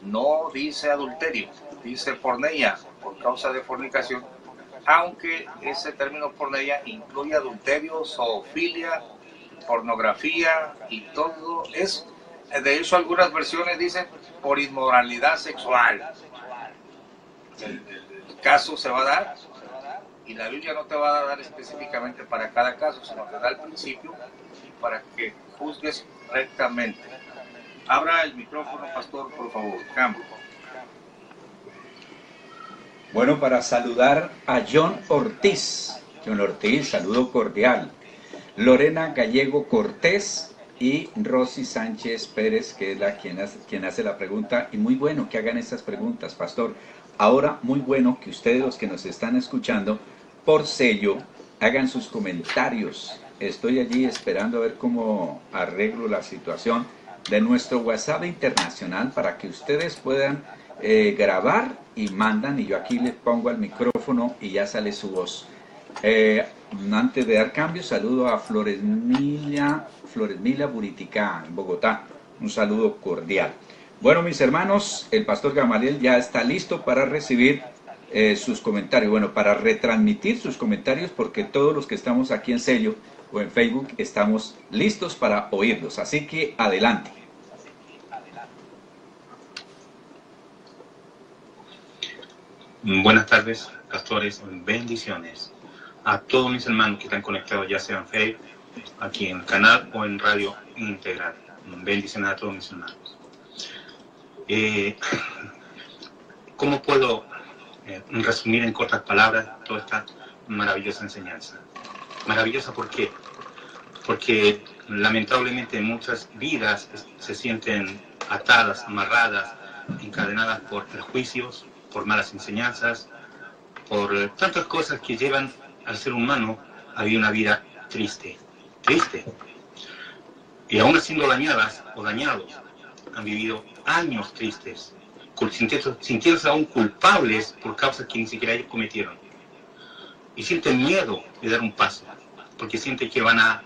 no dice adulterio, dice porneia, por causa de fornicación, aunque ese término porneia incluye adulterio, zoofilia, pornografía y todo eso. De hecho, algunas versiones dicen por inmoralidad sexual. El caso se va a dar y la Biblia no te va a dar específicamente para cada caso, sino te da el principio para que juzgues rectamente. Abra el micrófono, pastor, por favor. Cambio. Bueno, para saludar a John Ortiz. John Ortiz, saludo cordial. Lorena Gallego Cortés y Rosy Sánchez Pérez, que es quien hace la pregunta. Y muy bueno que hagan estas preguntas, pastor. Ahora, muy bueno que ustedes, los que nos están escuchando, por sello, hagan sus comentarios. Estoy allí esperando a ver cómo arreglo la situación de nuestro WhatsApp internacional para que ustedes puedan grabar y mandan, y yo aquí les pongo al micrófono y ya sale su voz. Antes de dar cambio, saludo a Floresmila Buriticá, en Bogotá. Un saludo cordial. Bueno, mis hermanos, el pastor Gamaliel ya está listo para recibir sus comentarios. Bueno, para retransmitir sus comentarios, porque todos los que estamos aquí en Sello o en Facebook estamos listos para oírlos. Así que adelante. Buenas tardes, pastores, bendiciones a todos mis hermanos que están conectados, ya sea en Facebook, aquí en el canal o en Radio Integral. Bendiciones a todos mis hermanos. ¿Cómo puedo resumir en cortas palabras toda esta maravillosa enseñanza? Maravillosa, ¿por qué? Porque lamentablemente muchas vidas se sienten atadas, amarradas, encadenadas por prejuicios, por malas enseñanzas, por tantas cosas que llevan al ser humano a vivir una vida triste. Y aún siendo dañadas o dañados, han vivido años tristes, sintiéndose aún culpables por causas que ni siquiera ellos cometieron. Y sienten miedo de dar un paso, porque sienten que van a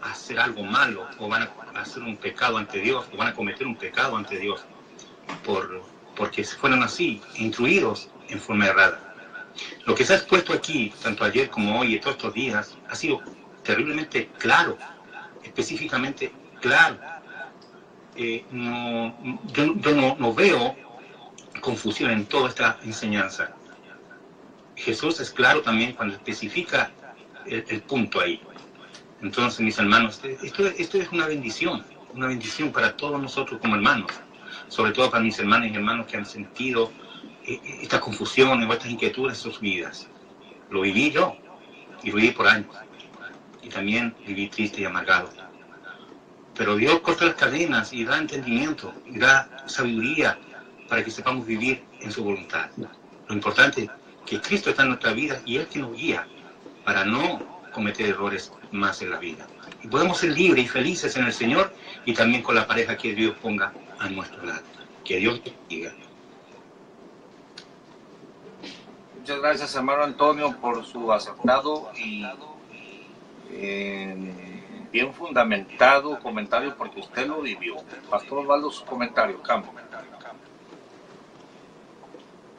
hacer algo malo, o van a hacer un pecado ante Dios, o van a cometer un pecado ante Dios, porque fueron así, instruidos en forma errada. Lo que se ha expuesto aquí, tanto ayer como hoy y todos estos días, ha sido terriblemente claro, específicamente claro. Yo no veo confusión en toda esta enseñanza. Jesús es claro también cuando especifica el punto ahí. Entonces, mis hermanos, esto es una bendición para todos nosotros como hermanos, sobre todo para mis hermanas y hermanos que han sentido estas confusiones o estas inquietudes en sus vidas. Lo viví yo, y lo viví por años, y también viví triste y amargado. Pero Dios corta las cadenas y da entendimiento, y da sabiduría para que sepamos vivir en su voluntad. Lo importante es que Cristo está en nuestra vida y Él que nos guía para no cometer errores más en la vida. Y podemos ser libres y felices en el Señor y también con la pareja que Dios ponga a nuestro lado. Que Dios te bendiga. Muchas gracias, hermano Antonio, por su acertado y bien fundamentado comentario, porque usted lo vivió. Pastor Osvaldo, su comentario, campo.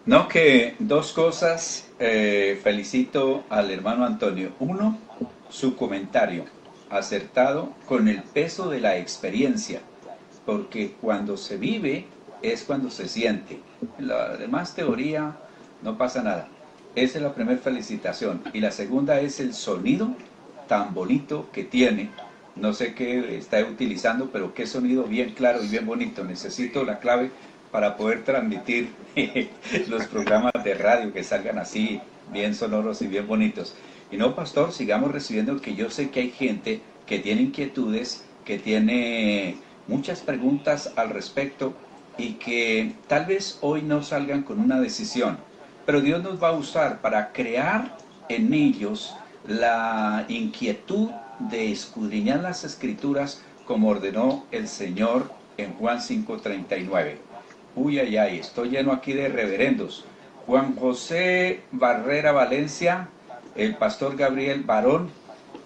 No, que dos cosas, felicito al hermano Antonio. Uno, su comentario, acertado con el peso de la experiencia, porque cuando se vive es cuando se siente. La demás teoría no pasa nada. Esa es la primera felicitación. Y la segunda es el sonido tan bonito que tiene. No sé qué está utilizando, pero qué sonido bien claro y bien bonito. Necesito la clave para poder transmitir los programas de radio que salgan así, bien sonoros y bien bonitos. Y no, pastor, sigamos recibiendo, que yo sé que hay gente que tiene inquietudes, que tiene muchas preguntas al respecto y que tal vez hoy no salgan con una decisión, pero Dios nos va a usar para crear en ellos la inquietud de escudriñar las Escrituras como ordenó el Señor en Juan 5:39. Uy, ay, ay, estoy lleno aquí de reverendos. Juan José Barrera Valencia, el pastor Gabriel Barón,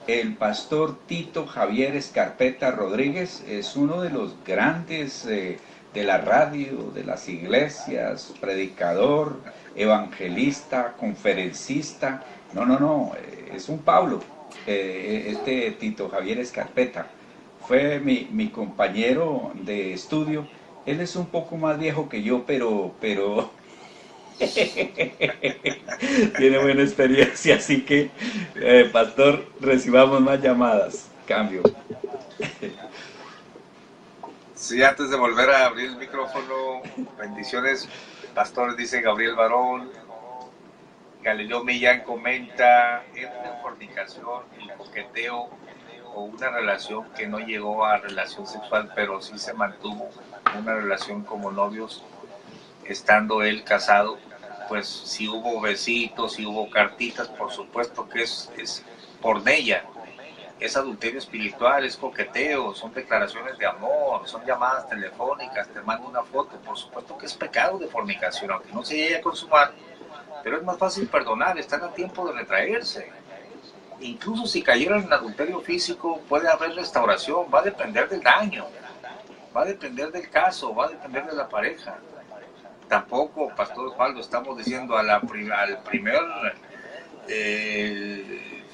el pastor Tito Javier Escarpeta Rodríguez, es uno de los grandes de la radio, de las iglesias, predicador, evangelista, conferencista. No, es un Pablo. Este Tito Javier Escarpeta fue mi compañero de estudio. Él es un poco más viejo que yo, pero tiene buena experiencia, así que, pastor, recibamos más llamadas. Cambio. Sí, antes de volver a abrir el micrófono, bendiciones, pastor, dice Gabriel Barón. Galileo Millán comenta, es una fornicación, el coqueteo o una relación que no llegó a relación sexual, pero sí se mantuvo una relación como novios, estando él casado. Pues si hubo besitos, si hubo cartitas, por supuesto que es porneia, es adulterio espiritual, es coqueteo, son declaraciones de amor, son llamadas telefónicas, te mando una foto, por supuesto que es pecado de fornicación, aunque no se llegue a consumar, pero es más fácil perdonar, están a tiempo de retraerse. Incluso si cayeron en adulterio físico, puede haber restauración, va a depender del daño, va a depender del caso, va a depender de la pareja. Tampoco, pastor Osvaldo, estamos diciendo al primer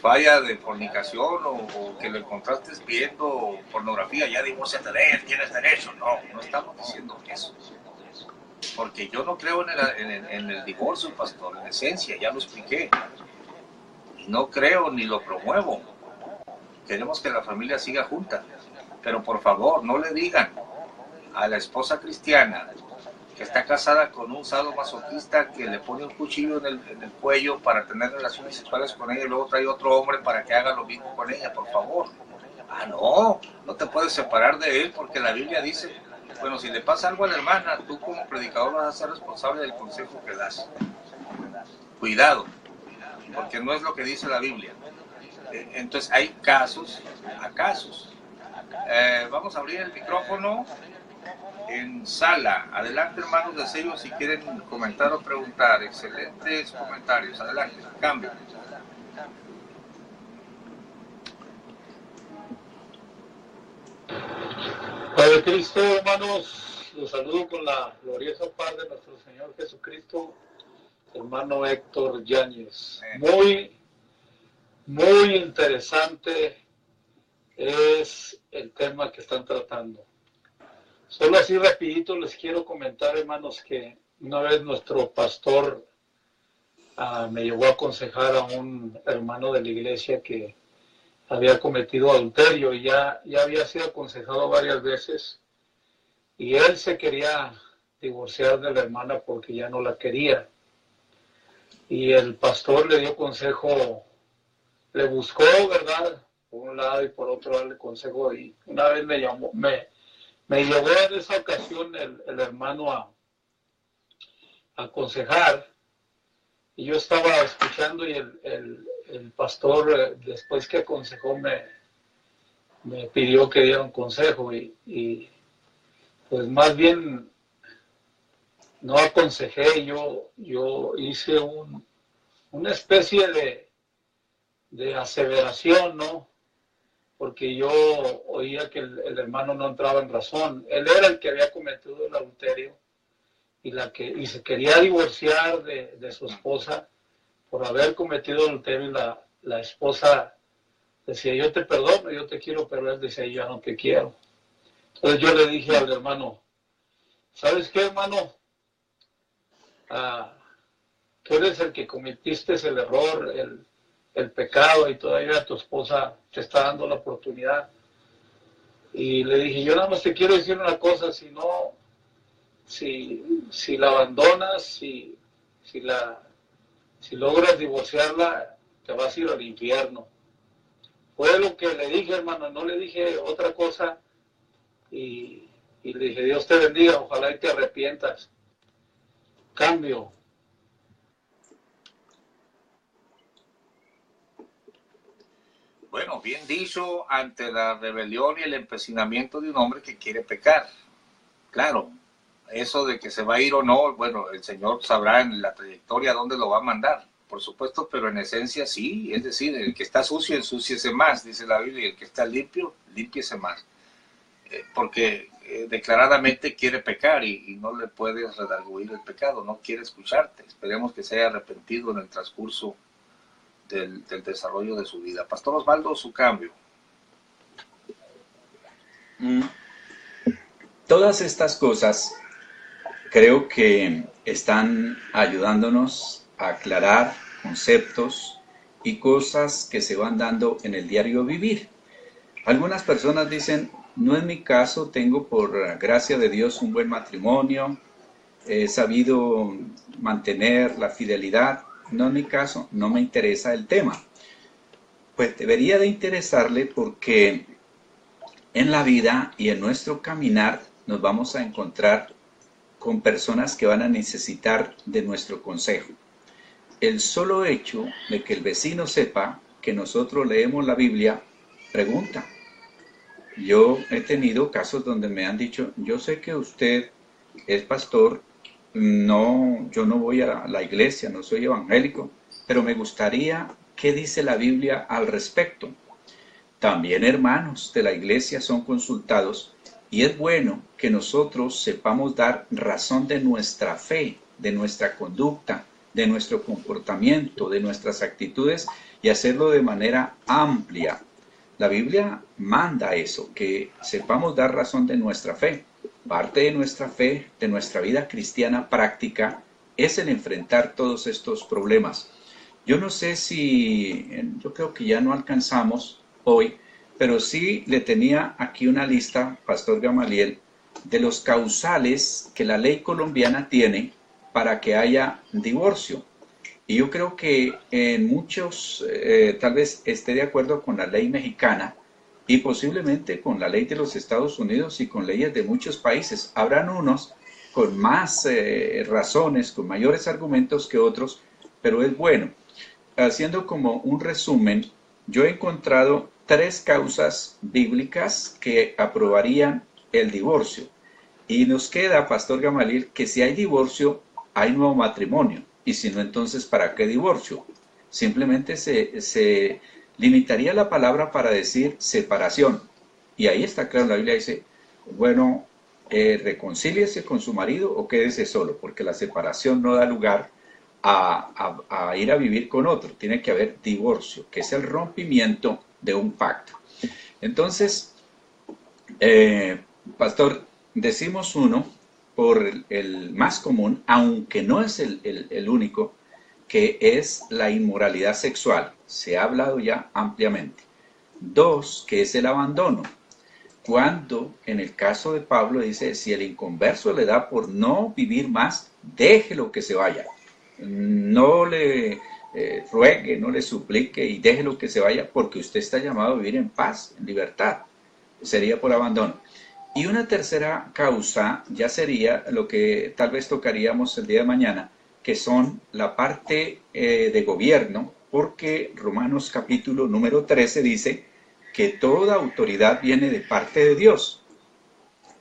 falla de fornicación o que lo encontraste viendo pornografía, ya divórciate de él, tienes derecho. No estamos diciendo eso. Porque yo no creo en el divorcio, pastor, en esencia, ya lo expliqué. Y no creo ni lo promuevo. Queremos que la familia siga junta. Pero por favor, no le digan a la esposa cristiana que está casada con un sadomasoquista que le pone un cuchillo en el cuello para tener relaciones sexuales con ella y luego trae otro hombre para que haga lo mismo con ella, por favor. No te puedes separar de él porque la Biblia dice, bueno, si le pasa algo a la hermana, tú como predicador vas a ser responsable del consejo que das. Cuidado, porque no es lo que dice la Biblia. Entonces hay casos a casos. Vamos a abrir el micrófono en sala. Adelante, hermanos de sello, si quieren comentar o preguntar. Excelentes comentarios. Adelante, cambio. Padre Cristo, hermanos, los saludo con la gloriosa paz de nuestro Señor Jesucristo. Hermano Héctor Yáñez. Muy interesante es el tema que están tratando. Solo así rapidito les quiero comentar, hermanos, que una vez nuestro pastor me llegó a aconsejar a un hermano de la iglesia que había cometido adulterio y ya había sido aconsejado varias veces y él se quería divorciar de la hermana porque ya no la quería. Y el pastor le dio consejo, le buscó, ¿verdad? Por un lado y por otro lado le consejo y una vez me llamó, me llevó en esa ocasión el hermano a aconsejar y yo estaba escuchando y el pastor después que aconsejó me pidió que diera un consejo y pues más bien no aconsejé, yo hice una especie de aseveración, ¿no? Porque yo oía que el hermano no entraba en razón. Él era el que había cometido el adulterio y se quería divorciar de su esposa por haber cometido adulterio y la esposa decía, yo te perdono, yo te quiero, pero él decía, yo no te quiero. Entonces yo le dije al hermano, ¿sabes qué, hermano? Tú eres el que cometiste el error, el pecado y todavía tu esposa te está dando la oportunidad. Y le dije, yo nada más te quiero decir una cosa, si no si la abandonas, si logras divorciarla, te vas a ir al infierno. Fue lo que le dije, hermano, no le dije otra cosa. Y le dije, Dios te bendiga, ojalá y te arrepientas. Cambio. Bueno, bien dicho, ante la rebelión y el empecinamiento de un hombre que quiere pecar. Claro, eso de que se va a ir o no, bueno, el Señor sabrá en la trayectoria dónde lo va a mandar, por supuesto, pero en esencia sí, es decir, el que está sucio, ensúciese más, dice la Biblia, y el que está limpio, límpiese más. Porque declaradamente quiere pecar y no le puedes redarguir el pecado, no quiere escucharte. Esperemos que se haya arrepentido en el transcurso del desarrollo de su vida. Pastor Osvaldo, su cambio. Todas estas cosas creo que están ayudándonos a aclarar conceptos y cosas que se van dando en el diario vivir. Algunas personas dicen, no es mi caso, tengo por gracia de Dios un buen matrimonio, he sabido mantener la fidelidad, no es mi caso, no me interesa el tema. Pues debería de interesarle porque en la vida y en nuestro caminar nos vamos a encontrar con personas que van a necesitar de nuestro consejo. El solo hecho de que el vecino sepa que nosotros leemos la Biblia, pregunta. Yo he tenido casos donde me han dicho, yo sé que usted es pastor, no, yo no voy a la iglesia, no soy evangélico, pero me gustaría, ¿qué dice la Biblia al respecto? También hermanos de la iglesia son consultados y es bueno que nosotros sepamos dar razón de nuestra fe, de nuestra conducta, de nuestro comportamiento, de nuestras actitudes y hacerlo de manera amplia. La Biblia manda eso, que sepamos dar razón de nuestra fe. Parte de nuestra fe, de nuestra vida cristiana práctica, es el enfrentar todos estos problemas. Yo no sé si, yo creo que ya no alcanzamos hoy, pero sí le tenía aquí una lista, Pastor Gamaliel, de los causales que la ley colombiana tiene para que haya divorcio. Y yo creo que en muchos, tal vez esté de acuerdo con la ley mexicana y posiblemente con la ley de los Estados Unidos y con leyes de muchos países. Habrán unos con más razones, con mayores argumentos que otros, pero es bueno. Haciendo como un resumen, yo he encontrado 3 causas bíblicas que aprobarían el divorcio. Y nos queda, Pastor Gamaliel, que si hay divorcio, hay nuevo matrimonio. Y si no, entonces, ¿para qué divorcio? Simplemente se limitaría la palabra para decir separación. Y ahí está claro, la Biblia dice, bueno, reconcíliese con su marido o quédese solo, porque la separación no da lugar a ir a vivir con otro. Tiene que haber divorcio, que es el rompimiento de un pacto. Entonces, pastor, decimos uno por el más común, aunque no es el único, que es la inmoralidad sexual. Se ha hablado ya ampliamente. 2, que es el abandono. Cuando en el caso de Pablo dice, si el inconverso le da por no vivir más, déjelo que se vaya. No le ruegue, no le suplique y déjelo que se vaya porque usted está llamado a vivir en paz, en libertad. Sería por abandono. Y una tercera causa ya sería lo que tal vez tocaríamos el día de mañana, que son la parte de gobierno, porque Romanos capítulo número 13 dice que toda autoridad viene de parte de Dios.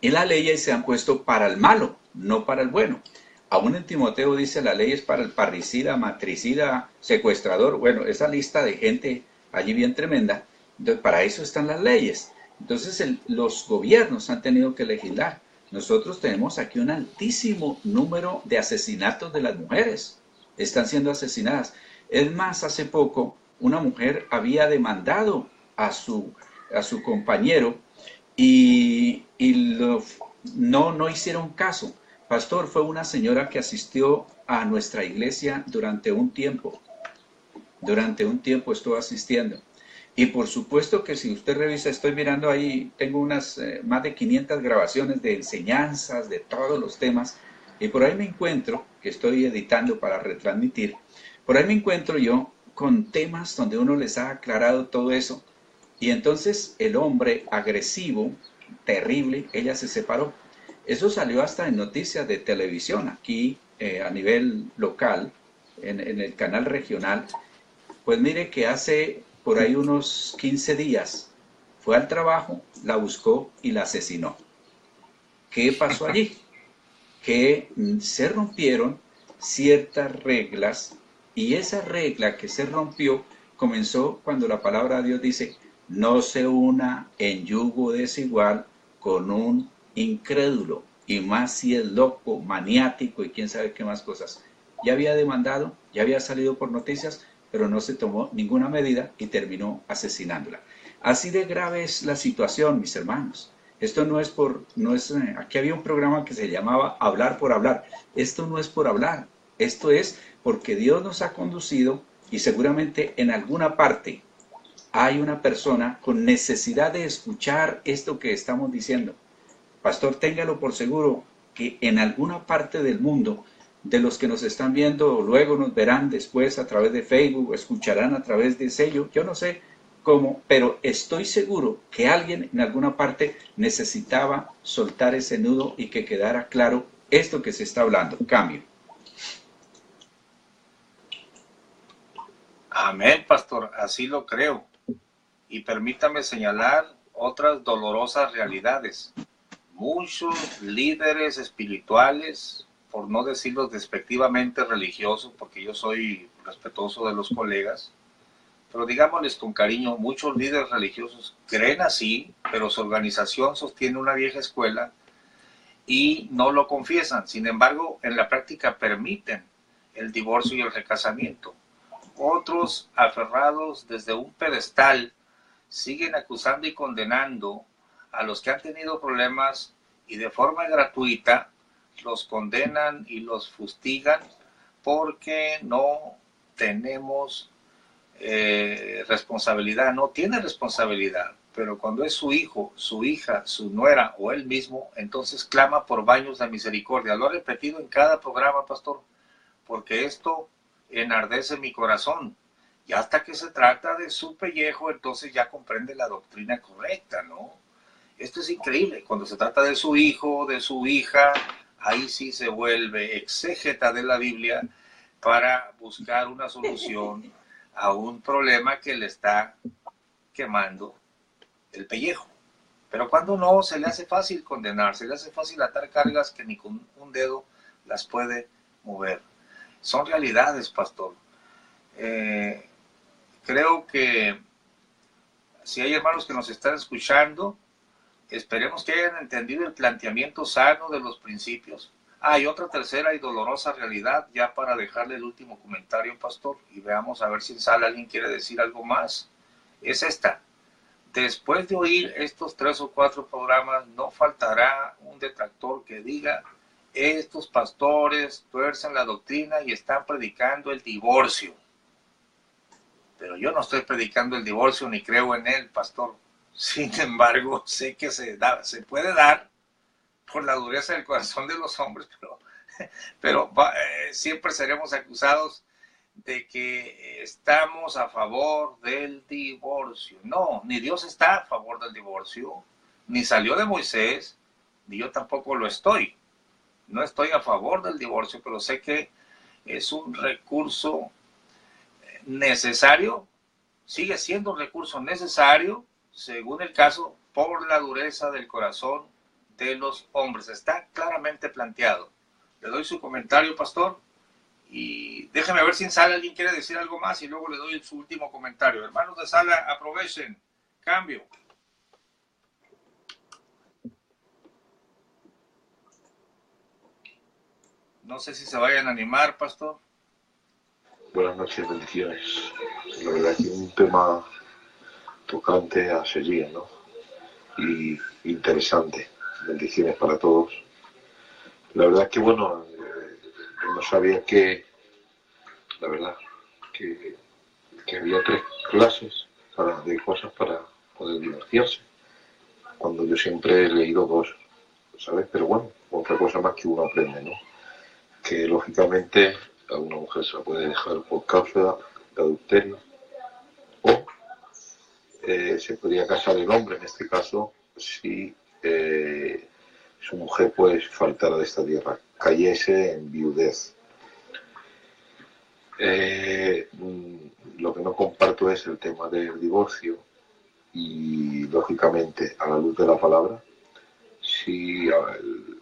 Y las leyes se han puesto para el malo, no para el bueno. Aún en Timoteo dice la ley es para el parricida, matricida, secuestrador. Bueno, esa lista de gente allí bien tremenda. Entonces, para eso están las leyes. Entonces los gobiernos han tenido que legislar. Nosotros tenemos aquí un altísimo número de asesinatos de las mujeres. Están siendo asesinadas. Es más, hace poco una mujer había demandado a su compañero y no hicieron caso. Pastor, fue una señora que asistió a nuestra iglesia durante un tiempo. Durante un tiempo estuvo asistiendo. Y por supuesto que si usted revisa, estoy mirando ahí, tengo unas más de 500 grabaciones de enseñanzas de todos los temas, y por ahí me encuentro, que estoy editando para retransmitir, por ahí me encuentro yo con temas donde uno les ha aclarado todo eso, y entonces el hombre agresivo, terrible, ella se separó. Eso salió hasta en noticias de televisión, aquí a nivel local, en el canal regional. Pues mire que hace por ahí unos 15 días fue al trabajo, la buscó y la asesinó. ¿Qué pasó allí? Que se rompieron ciertas reglas, y esa regla que se rompió comenzó cuando la palabra de Dios dice: no se una en yugo desigual con un incrédulo, y más si es loco, maniático y quién sabe qué más cosas. Ya había demandado, ya había salido por noticias, pero no se tomó ninguna medida y terminó asesinándola. Así de grave es la situación, mis hermanos. Esto no es aquí había un programa que se llamaba Hablar por Hablar. Esto no es por hablar, esto es porque Dios nos ha conducido, y seguramente en alguna parte hay una persona con necesidad de escuchar esto que estamos diciendo. Pastor, téngalo por seguro que en alguna parte del mundo, de los que nos están viendo, luego nos verán después a través de Facebook, escucharán a través de sello, yo no sé cómo, pero estoy seguro que alguien en alguna parte necesitaba soltar ese nudo y que quedara claro esto que se está hablando. Cambio. Amén, pastor, así lo creo. Y permítame señalar otras dolorosas realidades. Muchos líderes espirituales, por no decirlos despectivamente religiosos, porque yo soy respetuoso de los colegas, pero digámosles con cariño, muchos líderes religiosos creen así, pero su organización sostiene una vieja escuela y no lo confiesan. Sin embargo, en la práctica permiten el divorcio y el recasamiento. Otros, aferrados desde un pedestal, siguen acusando y condenando a los que han tenido problemas, y de forma gratuita los condenan y los fustigan porque no tenemos responsabilidad. No tiene responsabilidad, pero cuando es su hijo, su hija, su nuera o él mismo, entonces clama por baños de misericordia. Lo he repetido en cada programa, pastor, porque esto enardece mi corazón. Y hasta que se trata de su pellejo, entonces ya comprende la doctrina correcta, ¿no? Esto es increíble. Cuando se trata de su hijo, de su hija, ahí sí se vuelve exégeta de la Biblia para buscar una solución a un problema que le está quemando el pellejo. Pero cuando no, se le hace fácil condenar, se le hace fácil atar cargas que ni con un dedo las puede mover. Son realidades, pastor. Creo que si hay hermanos que nos están escuchando, esperemos que hayan entendido el planteamiento sano de los principios. Hay otra tercera y dolorosa realidad, ya para dejarle el último comentario, pastor, y veamos a ver si en sala alguien quiere decir algo más. Es esta: después de oír estos 3 o 4 programas, no faltará un detractor que diga: estos pastores tuercen la doctrina y están predicando el divorcio. Pero yo no estoy predicando el divorcio ni creo en él, pastor. Sin embargo, sé que se puede dar por la dureza del corazón de los hombres, pero siempre seremos acusados de que estamos a favor del divorcio. No, ni Dios está a favor del divorcio, ni salió de Moisés, ni yo tampoco lo estoy. No estoy a favor del divorcio, pero sé que es un recurso necesario, sigue siendo un recurso necesario, según el caso, por la dureza del corazón de los hombres. Está claramente planteado. Le doy su comentario, pastor, y déjeme ver si en sala alguien quiere decir algo más y luego le doy su último comentario. Hermanos de sala, aprovechen. Cambio. No sé si se vayan a animar, pastor. Buenas noches, bendiciones. La verdad que un tema tocante a seguir, ¿no? Y interesante. Bendiciones para todos. La verdad que, bueno, no sabía que, la verdad, que había 3 clases de cosas para poder divorciarse, cuando yo siempre he leído dos, ¿sabes? Pero bueno, otra cosa más que uno aprende, ¿no? Que lógicamente a una mujer se la puede dejar por causa de adulterio, o se podría casar el hombre, en este caso, si su mujer pues faltara de esta tierra, cayese en viudez. Lo que no comparto es el tema del divorcio y, lógicamente, a la luz de la palabra, si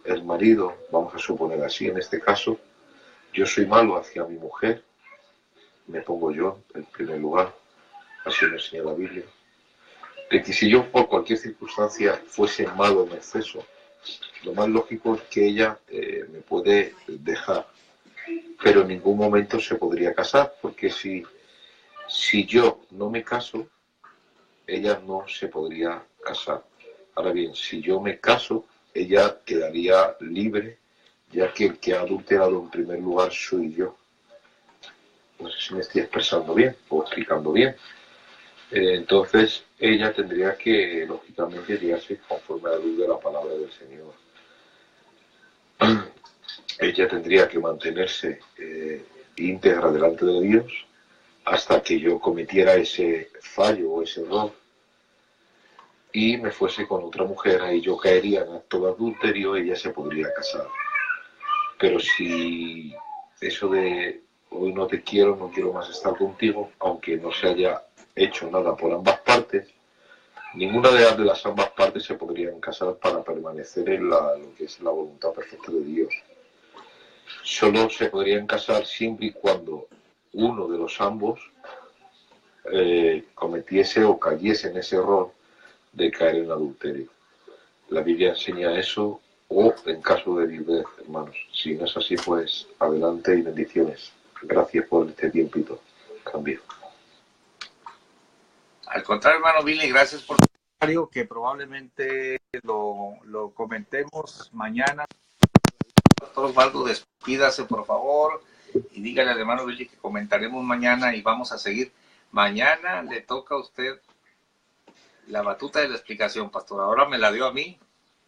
el marido, vamos a suponer así, en este caso, yo soy malo hacia mi mujer, me pongo yo en primer lugar, así me enseña la Biblia, de que si yo por cualquier circunstancia fuese malo en exceso, lo más lógico es que ella me puede dejar, pero en ningún momento se podría casar, porque si yo no me caso, ella no se podría casar. Ahora bien, si yo me caso, ella quedaría libre, ya que el que ha adulterado en primer lugar soy yo. No sé si me estoy expresando bien o explicando bien. Entonces, ella tendría que, lógicamente, guiarse conforme a la luz de la palabra del Señor. Ella tendría que mantenerse íntegra delante de Dios hasta que yo cometiera ese fallo o ese error y me fuese con otra mujer, ahí yo caería en acto de adulterio, ella se podría casar. Pero si eso de hoy no te quiero, no quiero más estar contigo, aunque no se haya hecho nada por ambas partes, ninguna de las ambas partes se podrían casar para permanecer en lo que es la voluntad perfecta de Dios. Solo se podrían casar siempre y cuando uno de los ambos cometiese o cayese en ese error de caer en adulterio. La Biblia enseña eso, o en caso de viudez, hermanos. Si no es así, pues adelante y bendiciones. Gracias por este tiempito. Cambio. Al contrario, hermano Billy, gracias por tu comentario, que probablemente lo comentemos mañana. Pastor Osvaldo, despídase por favor y dígale al hermano Billy que comentaremos mañana y vamos a seguir. Mañana le toca a usted la batuta de la explicación, pastor. Ahora me la dio a mí,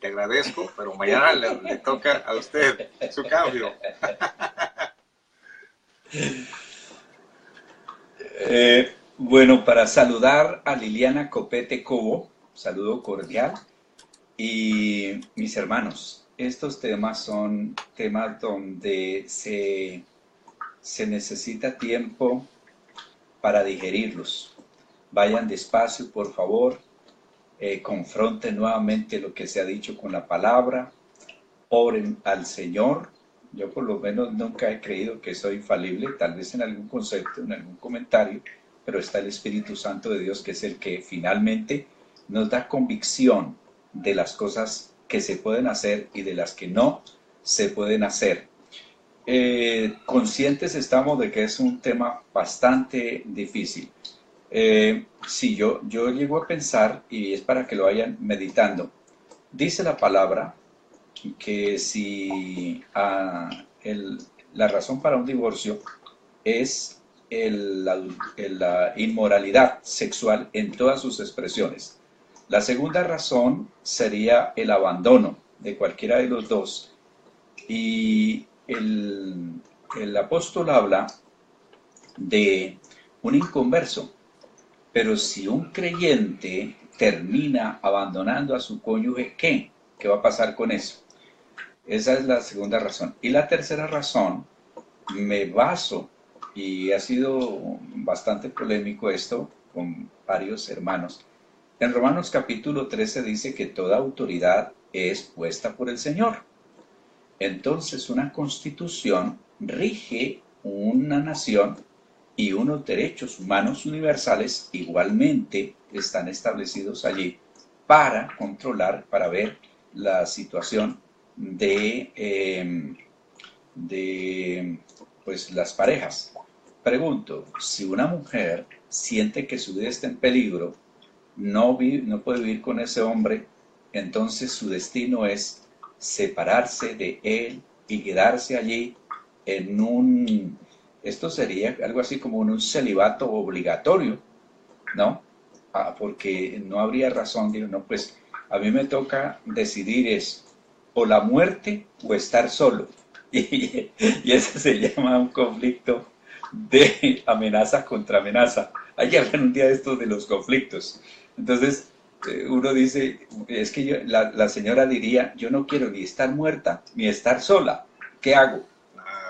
te agradezco, pero mañana le toca a usted su cambio. Bueno, para saludar a Liliana Copete Cobo, saludo cordial, y mis hermanos, estos temas son temas donde se necesita tiempo para digerirlos. Vayan despacio, por favor, confronten nuevamente lo que se ha dicho con la palabra, oren al Señor. Yo por lo menos nunca he creído que soy infalible, tal vez en algún concepto, en algún comentario, pero está el Espíritu Santo de Dios, que es el que finalmente nos da convicción de las cosas que se pueden hacer y de las que no se pueden hacer. Conscientes estamos de que es un tema bastante difícil. Si yo llego a pensar, y es para que lo vayan meditando, dice la palabra que si la razón para un divorcio es la inmoralidad sexual en todas sus expresiones. La segunda razón sería el abandono de cualquiera de los dos. Y el apóstol habla de un inconverso. Pero si un creyente termina abandonando a su cónyuge, ¿qué? ¿Qué va a pasar con eso? Esa es la segunda razón. Y la tercera razón, me baso, y ha sido bastante polémico esto con varios hermanos. En Romanos capítulo 13 dice que toda autoridad es puesta por el Señor. Entonces una constitución rige una nación y unos derechos humanos universales igualmente están establecidos allí para controlar, para ver la situación de pues las parejas. Pregunto, si una mujer siente que su vida está en peligro, no puede vivir con ese hombre, entonces su destino es separarse de él y quedarse allí esto sería algo así como un celibato obligatorio, ¿no? porque no habría razón. Digo, no, pues a mí me toca decidir es o la muerte o estar solo. Y eso se llama un conflicto de amenaza contra amenaza. Hay que hablar un día de estos de los conflictos. Entonces, uno dice, es que la señora diría, yo no quiero ni estar muerta ni estar sola. ¿Qué hago?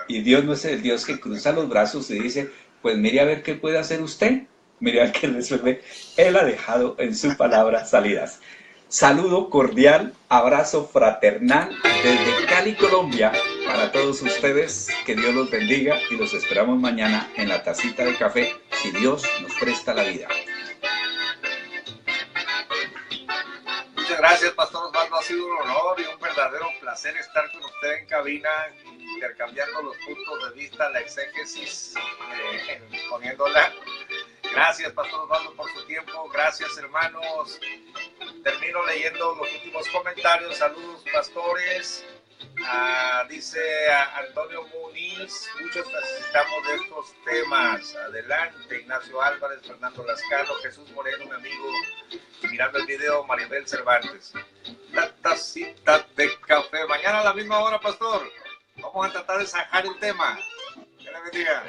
Y Dios no es el Dios que cruza los brazos y dice, pues mire a ver qué puede hacer usted. Mire a ver qué resuelve. Él ha dejado en su palabra salidas. Saludo cordial, abrazo fraternal desde Cali, Colombia, para todos ustedes. Que Dios los bendiga y los esperamos mañana en la tacita de café, si Dios nos presta la vida. Muchas gracias, Pastor Osvaldo. Ha sido un honor y un verdadero placer estar con usted en cabina, intercambiando los puntos de vista, la exégesis, poniéndola. Gracias, Pastor Osvaldo, por su tiempo. Gracias, hermanos. Termino leyendo los últimos comentarios. Saludos, pastores. Dice Antonio Muniz, muchos necesitamos de estos temas. Adelante, Ignacio Álvarez, Fernando Lascano, Jesús Moreno, mi amigo, mirando el video, Maribel Cervantes. La tacita de café. Mañana a la misma hora, pastor. Vamos a tratar de sacar el tema. Que le bendiga.